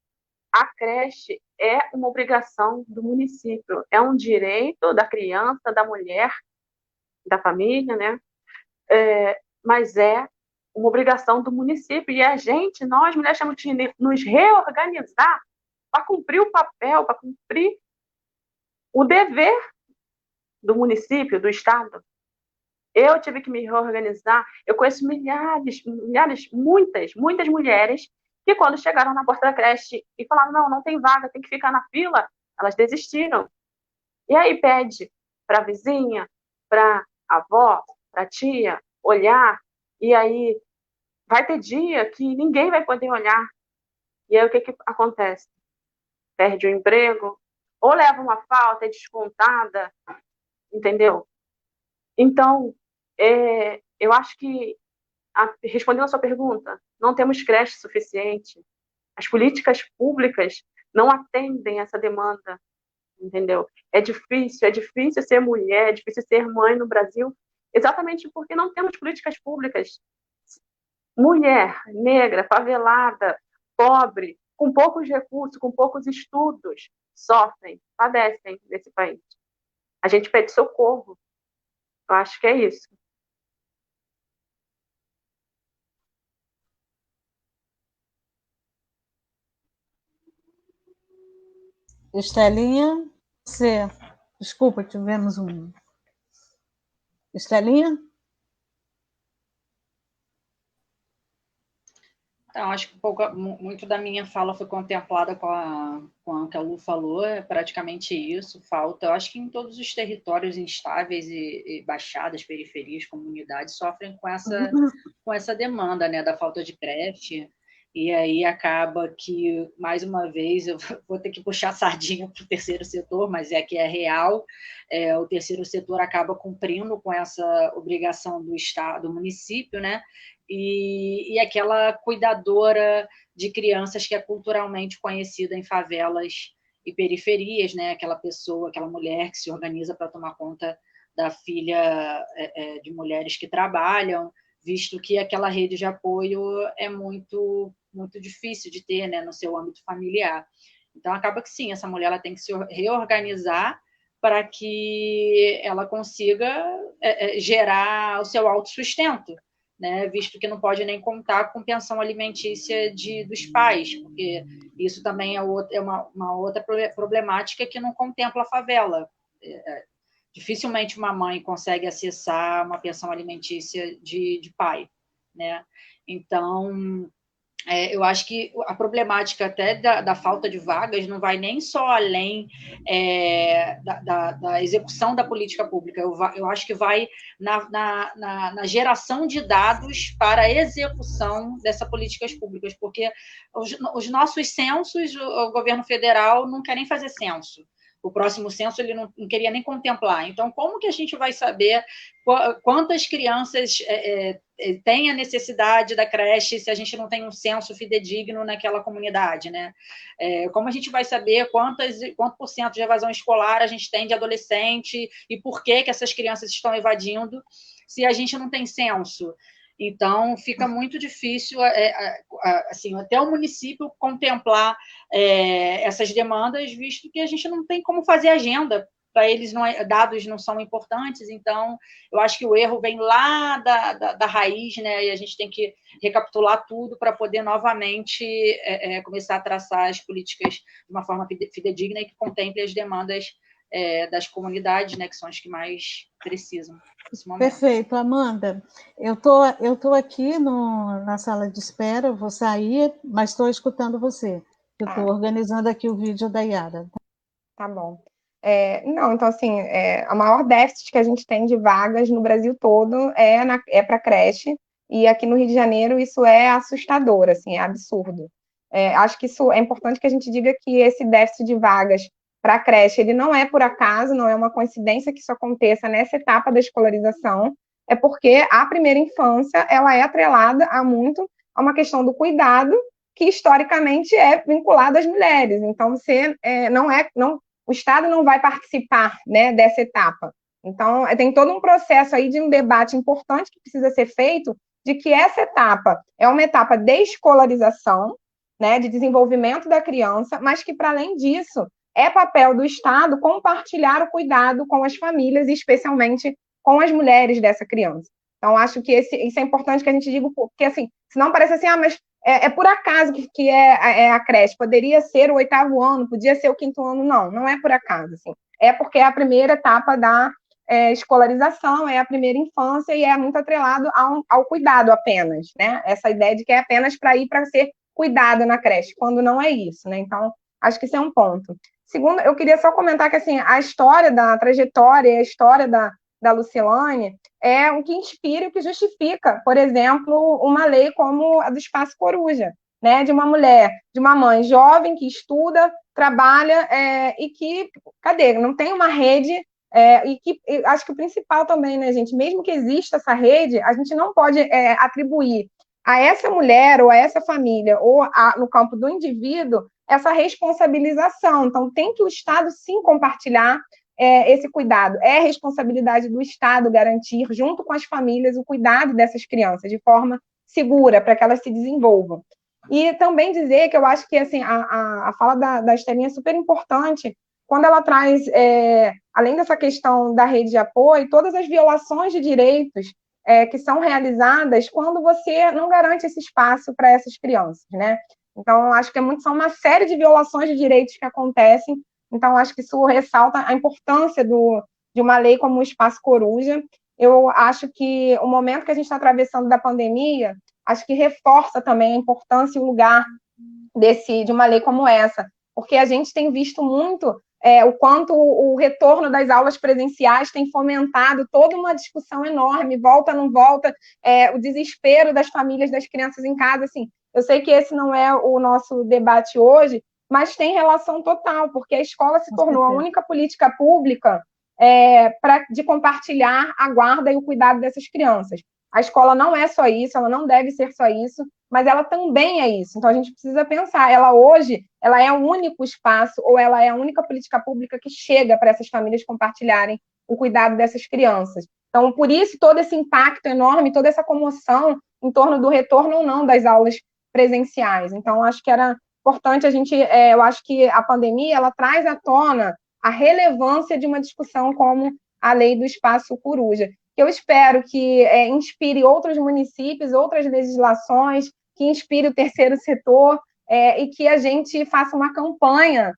A creche é uma obrigação do município, é um direito da criança, da mulher, da família, né? Mas é uma obrigação do município. E nós mulheres, temos que nos reorganizar para cumprir o papel, para cumprir o dever do município, do Estado. Eu tive que me reorganizar. Eu conheço muitas mulheres que, quando chegaram na porta da creche e falaram: não tem vaga, tem que ficar na fila, elas desistiram. E aí pede para a vizinha, para a avó, para a tia olhar, e aí vai ter dia que ninguém vai poder olhar. E aí o que acontece? Perde o emprego, ou leva uma falta, é descontada, entendeu? Então, eu acho que, respondendo a sua pergunta, não temos creche suficiente. As políticas públicas não atendem essa demanda, entendeu? É difícil ser mulher, é difícil ser mãe no Brasil, exatamente porque não temos políticas públicas. Mulher, negra, favelada, pobre, com poucos recursos, com poucos estudos, sofrem, padecem nesse país. A gente pede socorro. Eu acho que é isso. Estelinha, você... Desculpa, tivemos um... Estelinha? Então, acho que muito da minha fala foi contemplada com o que a Lu falou, é praticamente isso, falta. Eu acho que em todos os territórios instáveis e baixadas, periferias, comunidades, sofrem com essa demanda, né, da falta de creche, e aí acaba que, mais uma vez, eu vou ter que puxar a sardinha para o terceiro setor, mas é que é real, o terceiro setor acaba cumprindo com essa obrigação do Estado, do município, né, e aquela cuidadora de crianças que é culturalmente conhecida em favelas e periferias, né? Aquela pessoa, aquela mulher que se organiza para tomar conta da filha de mulheres que trabalham, visto que aquela rede de apoio é muito, muito difícil de ter, né, no seu âmbito familiar. Então, acaba que sim, essa mulher ela tem que se reorganizar para que ela consiga gerar o seu autossustento, né, visto que não pode nem contar com pensão alimentícia dos pais, porque isso também é uma outra problemática que não contempla a favela. Dificilmente uma mãe consegue acessar uma pensão alimentícia de pai, né? Então, eu acho que a problemática até da falta de vagas não vai nem só além da execução da política pública, eu acho que vai na geração de dados para a execução dessas políticas públicas, porque os nossos censos, o governo federal não quer nem fazer censo. O próximo censo ele não queria nem contemplar. Então, como que a gente vai saber quantas crianças têm a necessidade da creche se a gente não tem um censo fidedigno naquela comunidade, né? Como a gente vai saber quanto por cento de evasão escolar a gente tem de adolescente e por que essas crianças estão evadindo se a gente não tem censo? Então, fica muito difícil, assim, até o município contemplar essas demandas, visto que a gente não tem como fazer agenda. Para eles, dados não são importantes, então eu acho que o erro vem lá da raiz, né? E a gente tem que recapitular tudo para poder novamente começar a traçar as políticas de uma forma fidedigna e que contemple as demandas das comunidades, né? Que são as que mais precisam nesse momento. Perfeito, Amanda. Eu tô aqui na sala de espera, eu vou sair, mas estou escutando você. Eu estou organizando aqui o vídeo da Yara. Tá bom. Não, então, assim, a maior déficit que a gente tem de vagas no Brasil todo é para creche, e aqui no Rio de Janeiro isso é assustador, assim, é absurdo. Acho que isso é importante que a gente diga que esse déficit de vagas para creche, ele não é por acaso, não é uma coincidência que isso aconteça nessa etapa da escolarização, é porque a primeira infância, ela é atrelada muito a uma questão do cuidado, que historicamente é vinculado às mulheres. Então, você o Estado não vai participar, né, dessa etapa. Então, tem todo um processo aí de um debate importante que precisa ser feito, de que essa etapa é uma etapa de escolarização, né, de desenvolvimento da criança, mas que, para além disso, é papel do Estado compartilhar o cuidado com as famílias, e especialmente com as mulheres dessa criança. Então, acho que isso é importante que a gente diga, porque, assim, senão parece assim, mas por acaso que a creche, poderia ser o 8º ano, podia ser o 5º ano, não é por acaso, assim. É porque é a primeira etapa da escolarização, é a primeira infância e é muito atrelado ao cuidado apenas, né? Essa ideia de que é apenas para ir para ser cuidado na creche, quando não é isso, né? Então, acho que esse é um ponto. Segundo, eu queria só comentar que, assim, a história da trajetória, a história da Lucilane é o que inspira e o que justifica, por exemplo, uma lei como a do Espaço Coruja, né, de uma mulher, de uma mãe jovem que estuda, trabalha e que, não tem uma rede, e que acho que o principal também, né, gente, mesmo que exista essa rede, a gente não pode atribuir a essa mulher ou a essa família ou no campo do indivíduo essa responsabilização. Então, tem que o Estado, sim, compartilhar esse cuidado. É responsabilidade do Estado garantir, junto com as famílias, o cuidado dessas crianças, de forma segura, para que elas se desenvolvam. E também dizer que eu acho que, assim, a fala da Estelinha é super importante, quando ela traz, além dessa questão da rede de apoio, todas as violações de direitos que são realizadas quando você não garante esse espaço para essas crianças, né? Então, acho que são uma série de violações de direitos que acontecem Então, acho que isso ressalta a importância de uma lei como o Espaço Coruja. Eu acho que o momento que a gente está atravessando da pandemia, acho que reforça também a importância e o lugar de uma lei como essa, porque a gente tem visto muito o quanto o retorno das aulas presenciais tem fomentado toda uma discussão enorme, volta, não volta, o desespero das famílias, das crianças em casa, assim. Eu sei que esse não é o nosso debate hoje, mas tem relação total, porque a escola se tornou a única política pública de compartilhar a guarda e o cuidado dessas crianças. A escola não é só isso, ela não deve ser só isso, mas ela também é isso. Então, a gente precisa pensar, ela é o único espaço, ou ela é a única política pública que chega para essas famílias compartilharem o cuidado dessas crianças. Então, por isso, todo esse impacto enorme, toda essa comoção em torno do retorno ou não das aulas presenciais. Então, acho que era importante eu acho que a pandemia, ela traz à tona a relevância de uma discussão como a lei do Espaço Coruja, que eu espero que inspire outros municípios, outras legislações, que inspire o terceiro setor e que a gente faça uma campanha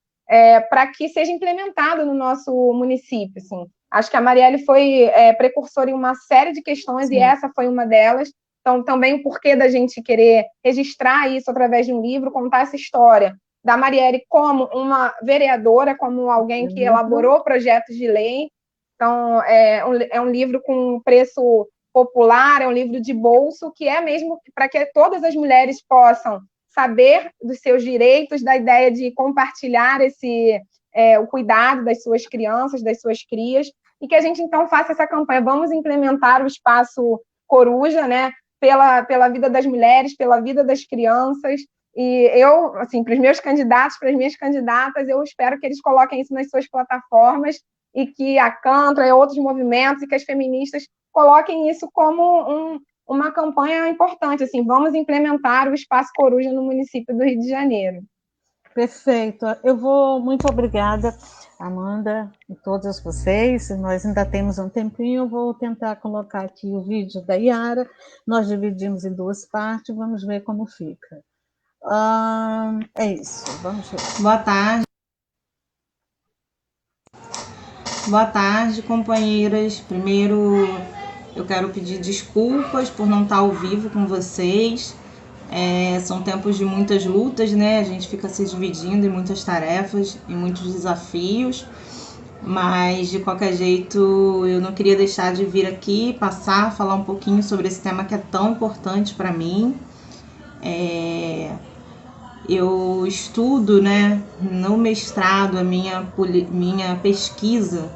para que seja implementado no nosso município. Assim. Acho que a Marielle foi precursora em uma série de questões, sim, e essa foi uma delas. Então, também o porquê da gente querer registrar isso através de um livro, contar essa história da Marielle como uma vereadora, como alguém que elaborou projetos de lei. Então, é um livro com preço popular, é um livro de bolso, que é mesmo para que todas as mulheres possam saber dos seus direitos, da ideia de compartilhar o cuidado das suas crianças, das suas crias, e que a gente, então, faça essa campanha. Vamos implementar o Espaço Coruja, né, pela vida das mulheres, pela vida das crianças. E eu, assim, para os meus candidatos, para as minhas candidatas, eu espero que eles coloquem isso nas suas plataformas e que a Cantra e outros movimentos e que as feministas coloquem isso como uma campanha importante, assim, vamos implementar o Espaço Coruja no município do Rio de Janeiro. Perfeito. Muito obrigada, Amanda, e todas vocês. Nós ainda temos um tempinho, eu vou tentar colocar aqui o vídeo da Yara. Nós dividimos em 2 partes, vamos ver como fica. É isso, vamos ver. Boa tarde. Boa tarde, companheiras. Primeiro, eu quero pedir desculpas por não estar ao vivo com vocês. São tempos de muitas lutas, né? A gente fica se dividindo em muitas tarefas, em muitos desafios. Mas, de qualquer jeito, eu não queria deixar de vir aqui, falar um pouquinho sobre esse tema que é tão importante para mim. Eu estudo, né, no mestrado, a minha pesquisa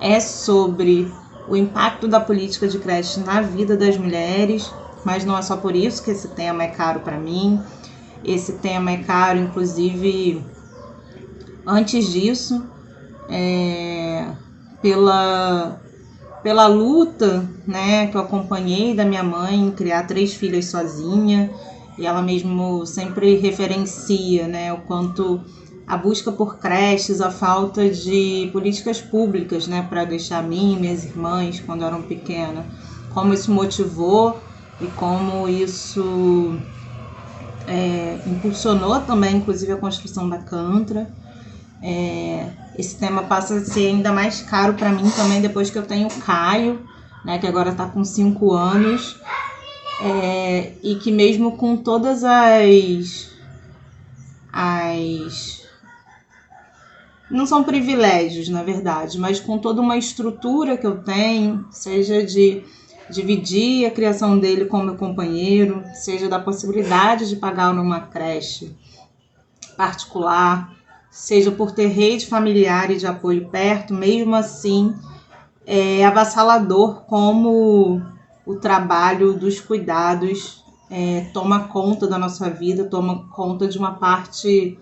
é sobre o impacto da política de creche na vida das mulheres, mas não é só por isso que esse tema é caro para mim. Esse tema é caro, inclusive, antes disso, pela luta, né, que eu acompanhei da minha mãe em criar 3 filhas sozinha. E ela mesmo sempre referencia, né, o quanto a busca por creches, a falta de políticas públicas, né, para deixar mim e minhas irmãs, quando eram pequenas, como isso motivou e como isso impulsionou também, inclusive, a construção da Cantra. Esse tema passa a ser ainda mais caro para mim também depois que eu tenho o Caio, né, que agora está com 5 anos. E que mesmo com todas não são privilégios, na verdade, mas com toda uma estrutura que eu tenho, seja de dividir a criação dele com meu companheiro, seja da possibilidade de pagar numa creche particular, seja por ter rede familiar e de apoio perto, mesmo assim é avassalador como o trabalho dos cuidados toma conta da nossa vida, toma conta de uma parte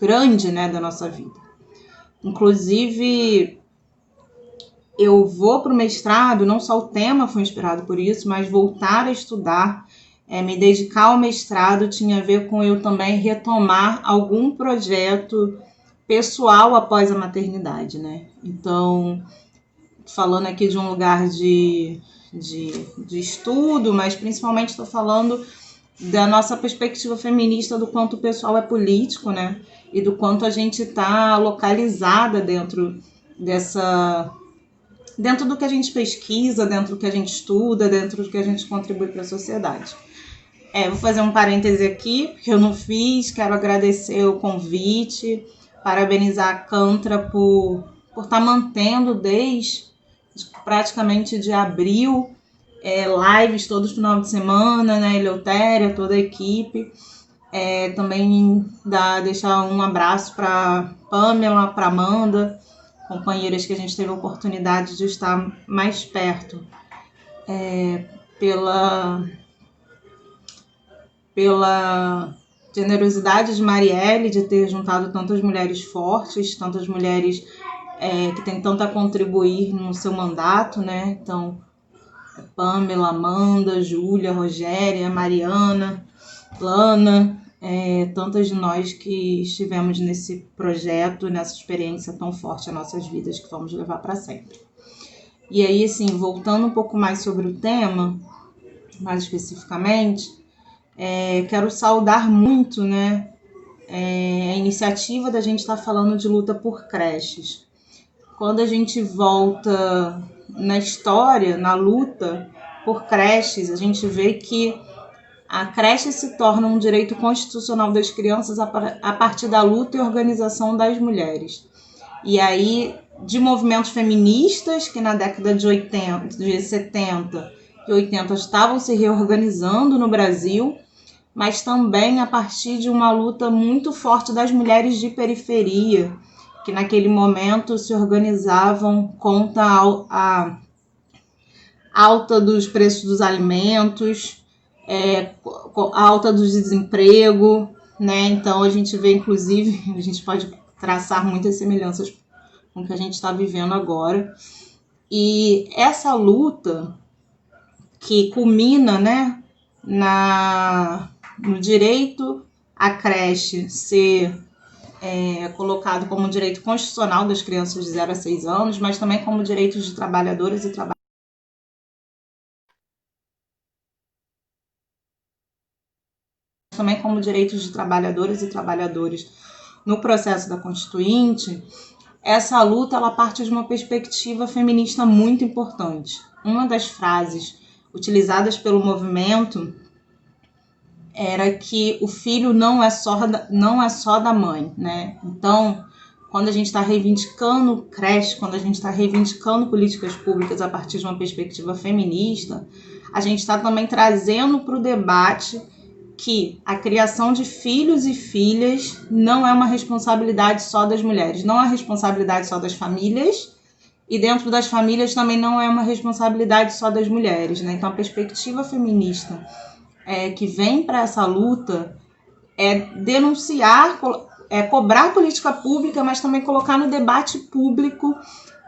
grande, né, da nossa vida. Inclusive, eu vou para o mestrado, não só o tema foi inspirado por isso, mas voltar a estudar, me dedicar ao mestrado tinha a ver com eu também retomar algum projeto pessoal após a maternidade, né? Então, falando aqui de um lugar de estudo, mas principalmente estou falando da nossa perspectiva feminista, do quanto o pessoal é político, né? E do quanto a gente está localizada dentro do que a gente pesquisa, dentro do que a gente estuda, dentro do que a gente contribui para a sociedade. Vou fazer um parêntese aqui, porque eu não fiz, quero agradecer o convite, parabenizar a Cantra por estar mantendo desde praticamente de abril, lives todo final de semana, né, Eleutéria, toda a equipe. Também deixar um abraço para Pamela, para Amanda, companheiras que a gente teve a oportunidade de estar mais perto, pela generosidade de Marielle de ter juntado tantas mulheres fortes, tantas mulheres que têm tanto a contribuir no seu mandato, né? Então, Pamela, Amanda, Júlia, Rogéria, Mariana, Lana, tantas de nós que estivemos nesse projeto, nessa experiência tão forte em nossas vidas que vamos levar para sempre. E aí, assim, voltando um pouco mais sobre o tema, mais especificamente, quero saudar muito, né, a iniciativa da gente estar falando de luta por creches. Quando a gente volta na história, na luta por creches, a gente vê que a creche se torna um direito constitucional das crianças a partir da luta e organização das mulheres. E aí, de movimentos feministas que na década de 70 e 80 estavam se reorganizando no Brasil, mas também a partir de uma luta muito forte das mulheres de periferia, que naquele momento se organizavam contra a alta dos preços dos alimentos, a alta do desemprego, né? Então a gente vê, inclusive, a gente pode traçar muitas semelhanças com o que a gente está vivendo agora. E essa luta que culmina, né, no direito à creche ser colocado como direito constitucional das crianças de 0 a 6 anos, mas também como direitos de trabalhadoras e trabalhadores. Também como direitos de trabalhadoras e trabalhadores no processo da Constituinte, essa luta ela parte de uma perspectiva feminista muito importante. Uma das frases utilizadas pelo movimento era que o filho não é só da mãe, né? Então, quando a gente está reivindicando creche, quando a gente está reivindicando políticas públicas a partir de uma perspectiva feminista, a gente está também trazendo para o debate que a criação de filhos e filhas não é uma responsabilidade só das mulheres, não é responsabilidade só das famílias, e dentro das famílias também não é uma responsabilidade só das mulheres, né? Então, a perspectiva feminista que vem para essa luta é denunciar, cobrar política pública, mas também colocar no debate público,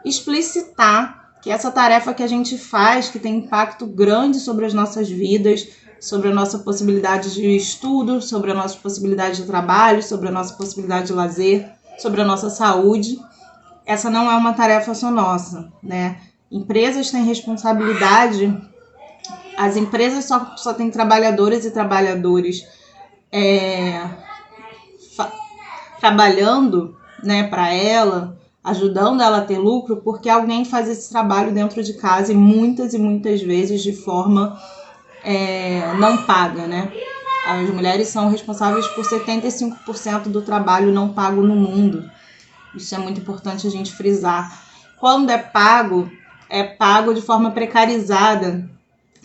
explicitar que essa tarefa que a gente faz, que tem impacto grande sobre as nossas vidas, sobre a nossa possibilidade de estudo, sobre a nossa possibilidade de trabalho, sobre a nossa possibilidade de lazer, sobre a nossa saúde, essa não é uma tarefa só nossa, né? Empresas têm responsabilidade, as empresas só têm trabalhadoras e trabalhadores trabalhando, né, para ela, ajudando ela a ter lucro, porque alguém faz esse trabalho dentro de casa e muitas vezes de forma não paga, né? As mulheres são responsáveis por 75% do trabalho não pago no mundo. Isso é muito importante a gente frisar. Quando é pago de forma precarizada.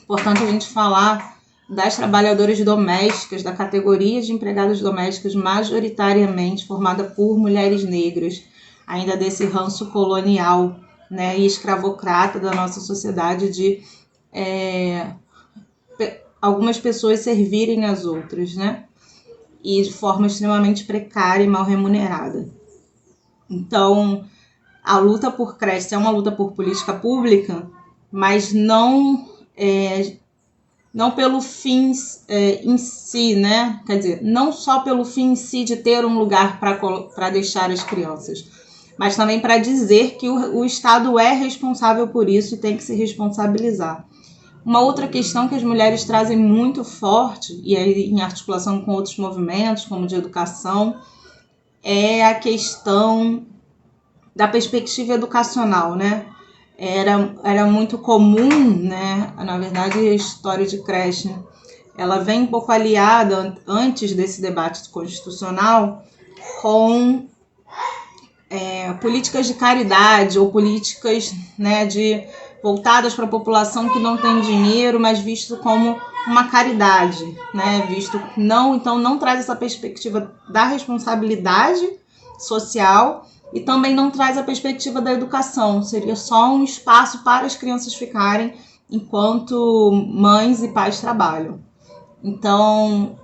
Importante a gente falar das trabalhadoras domésticas, da categoria de empregadas domésticas majoritariamente formada por mulheres negras, ainda desse ranço colonial, né, e escravocrata da nossa sociedade de algumas pessoas servirem as outras, né, e de forma extremamente precária e mal remunerada. Então, a luta por creche é uma luta por política pública, mas não pelo fim em si, né? Quer dizer, não só pelo fim em si de ter um lugar para deixar as crianças, mas também para dizer que o Estado é responsável por isso e tem que se responsabilizar. Uma outra questão que as mulheres trazem muito forte, e aí em articulação com outros movimentos, como de educação, é a questão da perspectiva educacional, né? Era muito comum, né? Na verdade, a história de creche, ela vem um pouco aliada, antes desse debate constitucional, com políticas de caridade ou políticas, né, voltadas para a população que não tem dinheiro, mas visto como uma caridade, né? Então não traz essa perspectiva da responsabilidade social e também não traz a perspectiva da educação. Seria só um espaço para as crianças ficarem enquanto mães e pais trabalham. Então,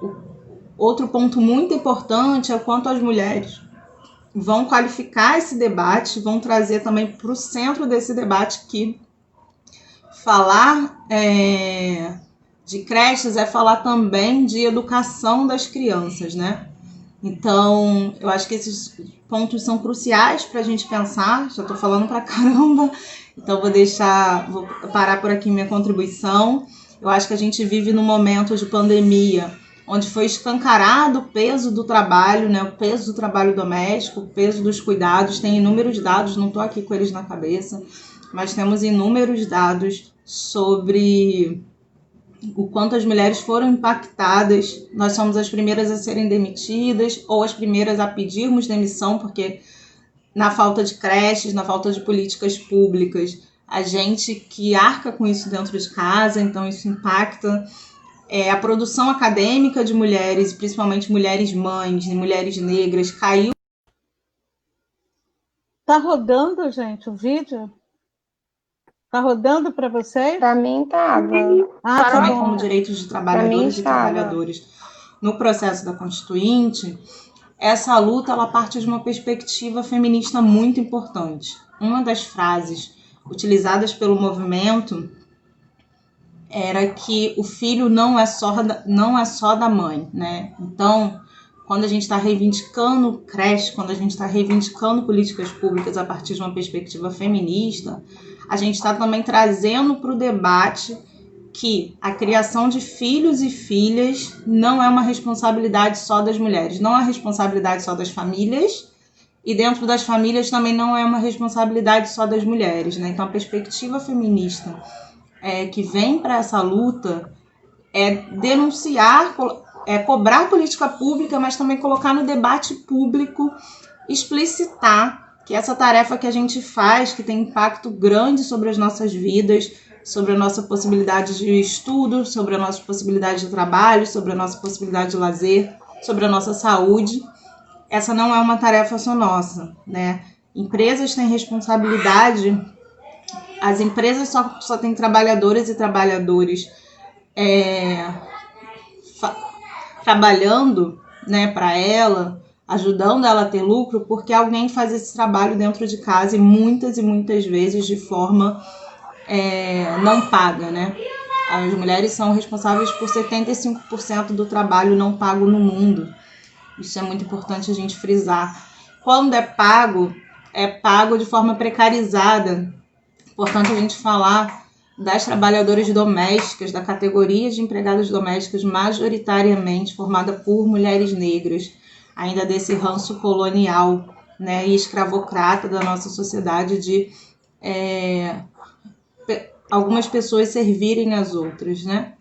outro ponto muito importante é o quanto as mulheres vão qualificar esse debate, vão trazer também para o centro desse debate que falar de creches é falar também de educação das crianças, né? Então, eu acho que esses pontos são cruciais para a gente pensar. Já estou falando para caramba, então vou parar por aqui minha contribuição. Eu acho que a gente vive num momento de pandemia, onde foi escancarado o peso do trabalho, né? O peso do trabalho doméstico, o peso dos cuidados. Tem inúmeros dados, não estou aqui com eles na cabeça, mas temos inúmeros dados sobre o quanto as mulheres foram impactadas. Nós somos as primeiras a serem demitidas ou as primeiras a pedirmos demissão, porque na falta de creches, na falta de políticas públicas, a gente que arca com isso dentro de casa, então isso impacta a produção acadêmica de mulheres, principalmente mulheres mães e mulheres negras, caiu. Tá rodando, gente, o vídeo? Tá rodando para vocês? Para mim estava. Tá bom. Como direitos de trabalhadoras e trabalhadores no processo da Constituinte, essa luta ela parte de uma perspectiva feminista muito importante. Uma das frases utilizadas pelo movimento era que o filho não é só da mãe, né? Então, quando a gente está reivindicando creche, quando a gente está reivindicando políticas públicas a partir de uma perspectiva feminista, a gente está também trazendo para o debate que a criação de filhos e filhas não é uma responsabilidade só das mulheres, não é responsabilidade só das famílias, e dentro das famílias também não é uma responsabilidade só das mulheres, né? Então, a perspectiva feminista que vem para essa luta é denunciar, cobrar política pública, mas também colocar no debate público, explicitar que essa tarefa que a gente faz, que tem impacto grande sobre as nossas vidas, sobre a nossa possibilidade de estudo, sobre a nossa possibilidade de trabalho, sobre a nossa possibilidade de lazer, sobre a nossa saúde, essa não é uma tarefa só nossa, né? Empresas têm responsabilidade, as empresas só têm trabalhadoras e trabalhadores trabalhando, né, para ela, ajudando ela a ter lucro, porque alguém faz esse trabalho dentro de casa e muitas vezes de forma não paga, né? As mulheres são responsáveis por 75% do trabalho não pago no mundo. Isso é muito importante a gente frisar. Quando é pago de forma precarizada. Portanto, a gente falar das trabalhadoras domésticas, da categoria de empregadas domésticas majoritariamente formada por mulheres negras, ainda desse ranço colonial, né, e escravocrata da nossa sociedade de algumas pessoas servirem as outras, né,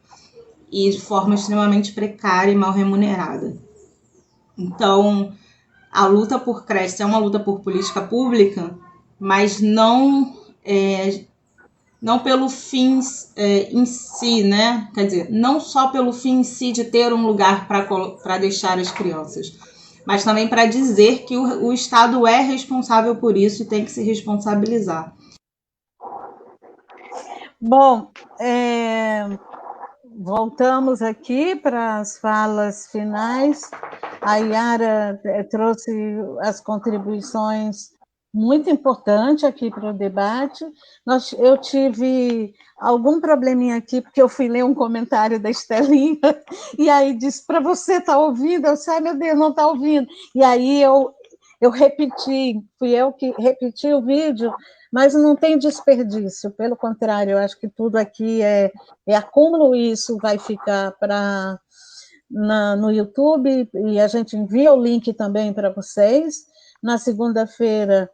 e de forma extremamente precária e mal remunerada. Então, a luta por creche é uma luta por política pública, mas não pelo fim em si, né? Quer dizer, não só pelo fim em si de ter um lugar para deixar as crianças, mas também para dizer que o Estado é responsável por isso e tem que se responsabilizar. Bom, voltamos aqui para as falas finais. A Yara trouxe as contribuições muito importantes aqui para o debate. Eu tive algum probleminha aqui, porque eu fui ler um comentário da Estelinha, e aí disse, para você estar ouvindo? Eu disse, ai meu Deus, não está ouvindo. E aí eu repeti, fui eu que repeti o vídeo, mas não tem desperdício, pelo contrário, eu acho que tudo aqui é acúmulo, e isso vai ficar no YouTube, e a gente envia o link também para vocês. Na segunda-feira,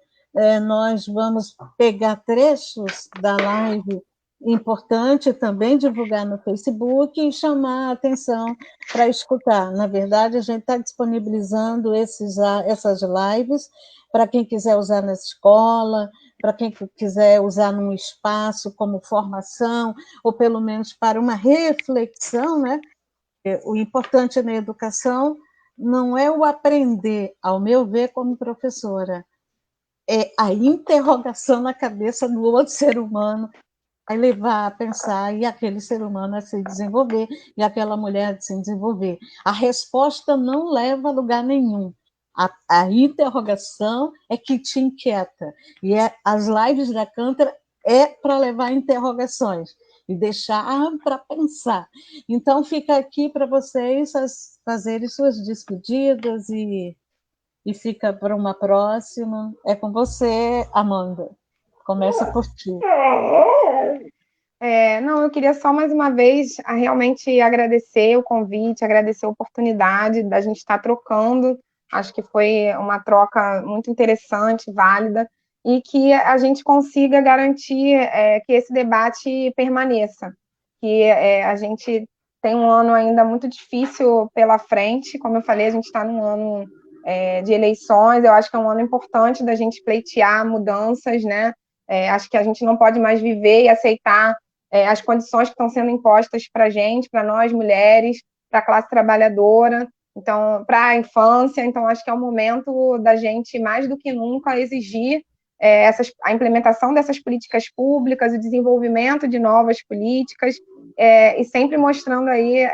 nós vamos pegar trechos da live importante, também divulgar no Facebook e chamar a atenção para escutar. Na verdade, a gente está disponibilizando essas lives para quem quiser usar na escola, para quem quiser usar num espaço como formação, ou pelo menos para uma reflexão, né? O importante na educação não é o aprender, ao meu ver, como professora, é a interrogação na cabeça do outro ser humano, vai levar a pensar, e aquele ser humano a se desenvolver, e aquela mulher a se desenvolver. A resposta não leva a lugar nenhum. A interrogação é que te inquieta. E as lives da Cântara é para levar interrogações e deixar para pensar. Então, fica aqui para vocês fazerem suas despedidas e fica para uma próxima. É com você, Amanda. Começa por ti. Não, eu queria só mais uma vez realmente agradecer o convite, agradecer a oportunidade da gente estar trocando. Acho que foi uma troca muito interessante, válida, e que a gente consiga garantir que esse debate permaneça. Que a gente tem um ano ainda muito difícil pela frente, como eu falei, a gente está num ano de eleições, eu acho que é um ano importante da gente pleitear mudanças, né? Acho que a gente não pode mais viver e aceitar as condições que estão sendo impostas para a gente, para nós mulheres, para a classe trabalhadora, então, para a infância. Então, acho que é o momento da gente, mais do que nunca, exigir a implementação dessas políticas públicas, o desenvolvimento de novas políticas, e sempre mostrando aí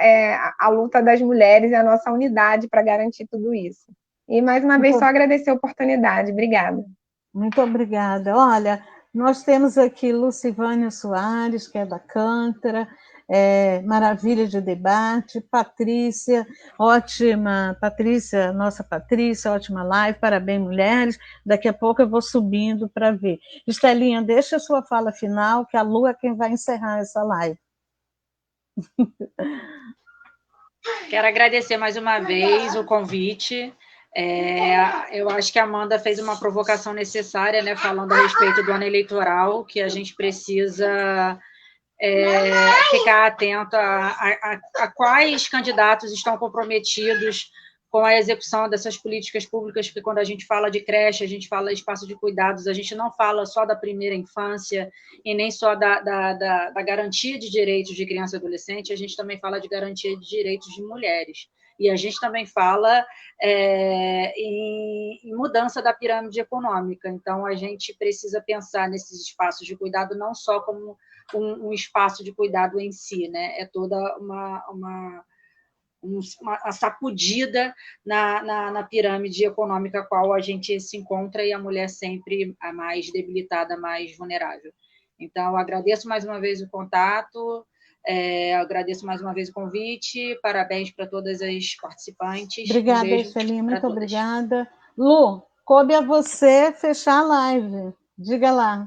a luta das mulheres e a nossa unidade para garantir tudo isso. E, mais uma vez, só agradecer a oportunidade. Obrigada. Muito obrigada. Olha, nós temos aqui Lucivânia Soares, que é da Cântara, maravilha de debate, Patrícia, ótima, Patrícia, nossa Patrícia, ótima live, parabéns, mulheres. Daqui a pouco eu vou subindo para ver. Estelinha, deixa a sua fala final, que a Lu é quem vai encerrar essa live. Quero agradecer mais uma vez o convite. Eu acho que a Amanda fez uma provocação necessária, né, falando a respeito do ano eleitoral, que a gente precisa ficar atento a quais candidatos estão comprometidos com a execução dessas políticas públicas, porque quando a gente fala de creche, a gente fala de espaço de cuidados, a gente não fala só da primeira infância e nem só da garantia de direitos de criança e adolescente, a gente também fala de garantia de direitos de mulheres. E a gente também fala em mudança da pirâmide econômica. Então, a gente precisa pensar nesses espaços de cuidado não só como um espaço de cuidado em si, né? É toda uma sacudida na pirâmide econômica a qual a gente se encontra, e a mulher sempre a mais debilitada, mais vulnerável. Então, agradeço mais uma vez o contato, agradeço mais uma vez o convite, parabéns para todas as participantes. Obrigada, Estelinha, muito obrigada. Lu, coube a você fechar a live. Diga lá.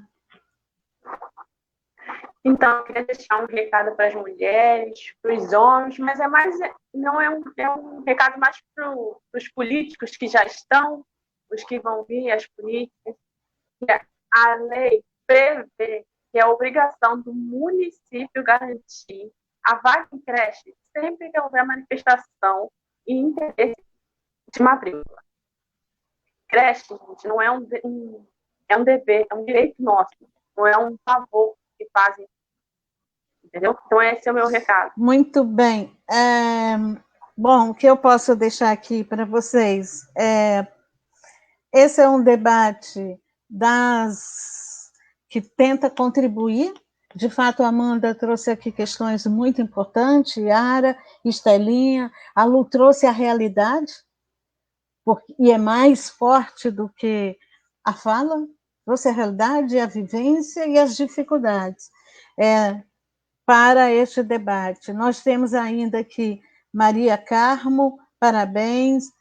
Então, eu queria deixar um recado para as mulheres, para os homens, mas não é um recado mais para os políticos que já estão, os que vão vir, as políticas. A lei prevê que é a obrigação do município garantir a vaga em creche sempre que houver manifestação e interesse de matrícula. Creche, gente, não é um dever, é um direito nosso, não é um favor que fazem, entendeu? Então, esse é o meu recado. Muito bem. Bom, o que eu posso deixar aqui para vocês? Esse é um debate que tenta contribuir. De fato, a Amanda trouxe aqui questões muito importantes, Yara, Estelinha, a Lu trouxe a realidade, e é mais forte do que a fala, trouxe a realidade, a vivência e as dificuldades para este debate. Nós temos ainda aqui Maria Carmo, parabéns,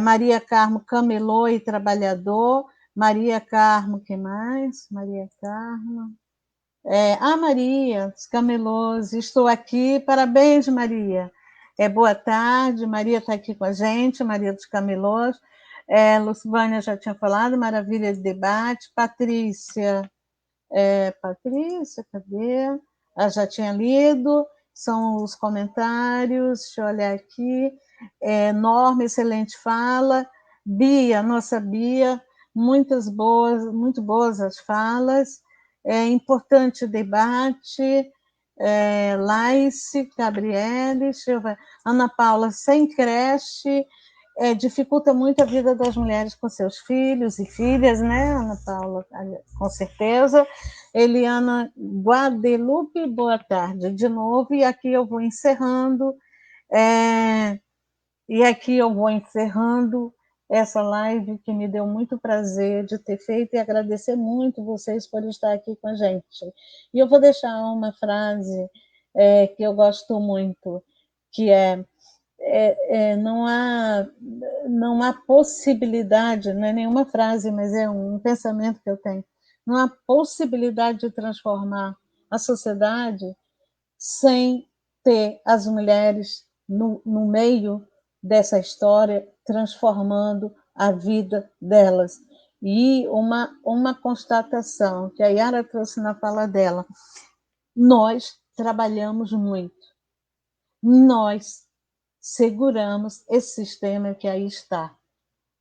Maria Carmo, camelô e trabalhador, Maria Carmo, quem mais? Maria Carmo. Maria, os camelôs, estou aqui, parabéns, Maria. Boa tarde, Maria está aqui com a gente, Maria dos Camelôs. Lucivânia já tinha falado, maravilha de debate. Patrícia, Patrícia, cadê? Já tinha lido, são os comentários, deixa eu olhar aqui. Norma, excelente fala. Bia, nossa Bia, muito boas as falas. Importante o debate. Laice, Gabriele, Ana Paula, sem creche, dificulta muito a vida das mulheres com seus filhos e filhas, né, Ana Paula? Com certeza. Eliana Guadalupe, boa tarde de novo, e aqui eu vou encerrando, essa live que me deu muito prazer de ter feito e agradecer muito vocês por estar aqui com a gente. E eu vou deixar uma frase que eu gosto muito, que não há possibilidade, não é nenhuma frase, mas é um pensamento que eu tenho, não há possibilidade de transformar a sociedade sem ter as mulheres no meio dessa história, transformando a vida delas. E uma constatação que a Yara trouxe na fala dela: nós trabalhamos muito, nós seguramos esse sistema que aí está.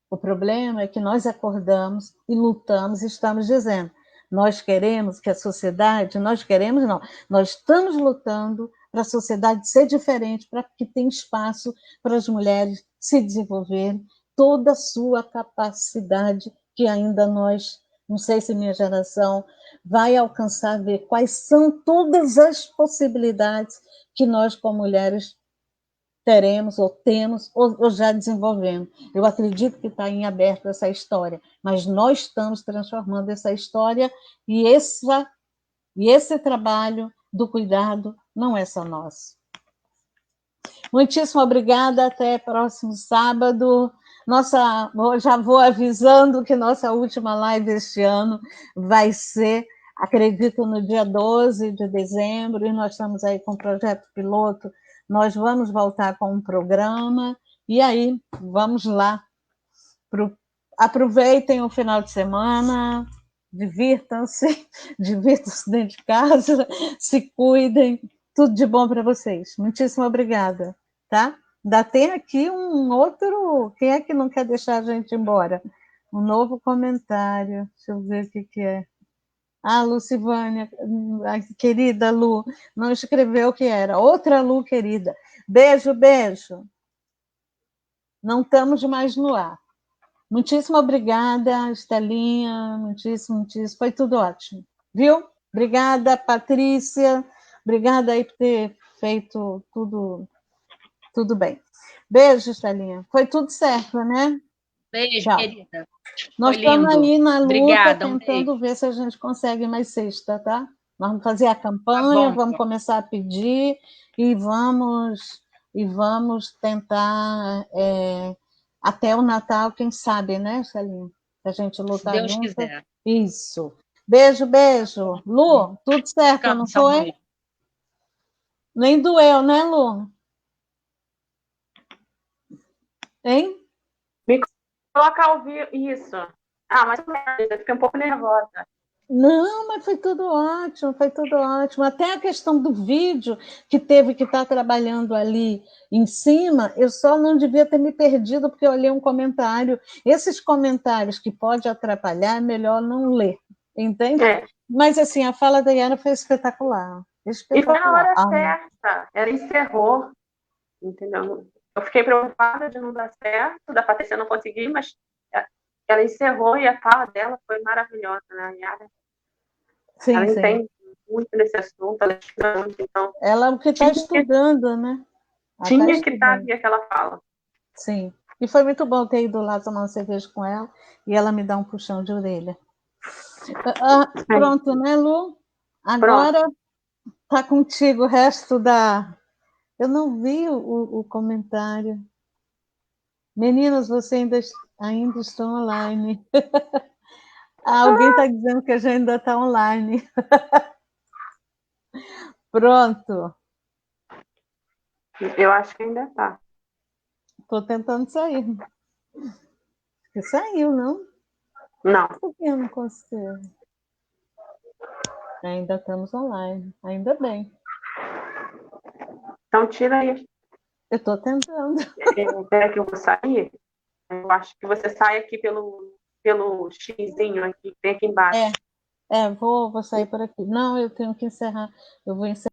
O problema é que nós acordamos e lutamos e estamos dizendo: nós queremos que a sociedade, nós estamos lutando para a sociedade ser diferente, para que tenha espaço para as mulheres se desenvolverem, toda a sua capacidade que ainda nós, não sei se minha geração vai alcançar, ver quais são todas as possibilidades que nós, como mulheres, teremos, ou temos, ou já desenvolvemos. Eu acredito que está em aberto essa história, mas nós estamos transformando essa história, e esse trabalho do cuidado não é só nosso. Muitíssimo obrigada, até próximo sábado. Já vou avisando que nossa última live este ano vai ser, acredito, no dia 12 de dezembro, e nós estamos aí com o projeto piloto. Nós vamos voltar com um programa, e aí, vamos lá. Aproveitem o final de semana, divirtam-se dentro de casa, se cuidem, tudo de bom para vocês. Muitíssimo obrigada, tá? Ainda tem aqui um outro, quem é que não quer deixar a gente embora? Um novo comentário, deixa eu ver o que é. Lucivânia, querida Lu, não escreveu o que era. Outra Lu, querida. Beijo, beijo. Não estamos mais no ar. Muitíssimo obrigada, Estelinha, muitíssimo. Foi tudo ótimo, viu? Obrigada, Patrícia. Obrigada aí por ter feito tudo bem. Beijo, Estelinha. Foi tudo certo, né? Beijo, tchau. Querida. Nós Foi estamos lindo. aí na luta, Obrigada, tentando ver se a gente consegue mais sexta, tá? Nós vamos fazer a campanha, vamos começar a pedir e vamos tentar até o Natal, quem sabe, né, Celinha? Se a gente lutar se Deus junto. Quiser. Isso. Beijo, beijo. Lu, tudo certo, Descansa, não foi? amor. Nem doeu, né, Lu? Hein? Me coloca ao vivo. Isso. Mais ou menos. Eu fiquei um pouco nervosa. Não, mas foi tudo ótimo, foi tudo ótimo. Até a questão do vídeo, que teve que estar trabalhando ali em cima, eu só não devia ter me perdido, porque eu olhei um comentário. Esses comentários que pode atrapalhar, é melhor não ler, entende? Mas, assim, a fala da Yara foi espetacular. E foi na hora certa. Ela encerrou, entendeu? Eu fiquei preocupada de não dar certo, da Patrícia não conseguir, mas ela encerrou, e a fala dela foi maravilhosa, né, Yara? Sim, ela sim. entende muito desse assunto, ela estuda muito, então... Ela é o que está estudando, né? Ela tinha que estar aqui aquela fala. Sim. E foi muito bom ter ido lá tomar uma cerveja com ela e ela me dar um puxão de orelha. Pronto, né, Lu? Agora está contigo o resto da... Eu não vi o comentário. Meninas, vocês ainda estão online. Alguém está dizendo que a gente ainda está online. Pronto. Eu acho que ainda está. Estou tentando sair. Você saiu, não? Não. Por que eu não consigo? Ainda estamos online. Ainda bem. Então tira aí. Eu estou tentando. Espera que eu vou sair. Eu acho que você sai aqui pelo xizinho aqui, que tem aqui embaixo. Vou sair por aqui. Não, eu tenho que encerrar. Eu vou encerrar.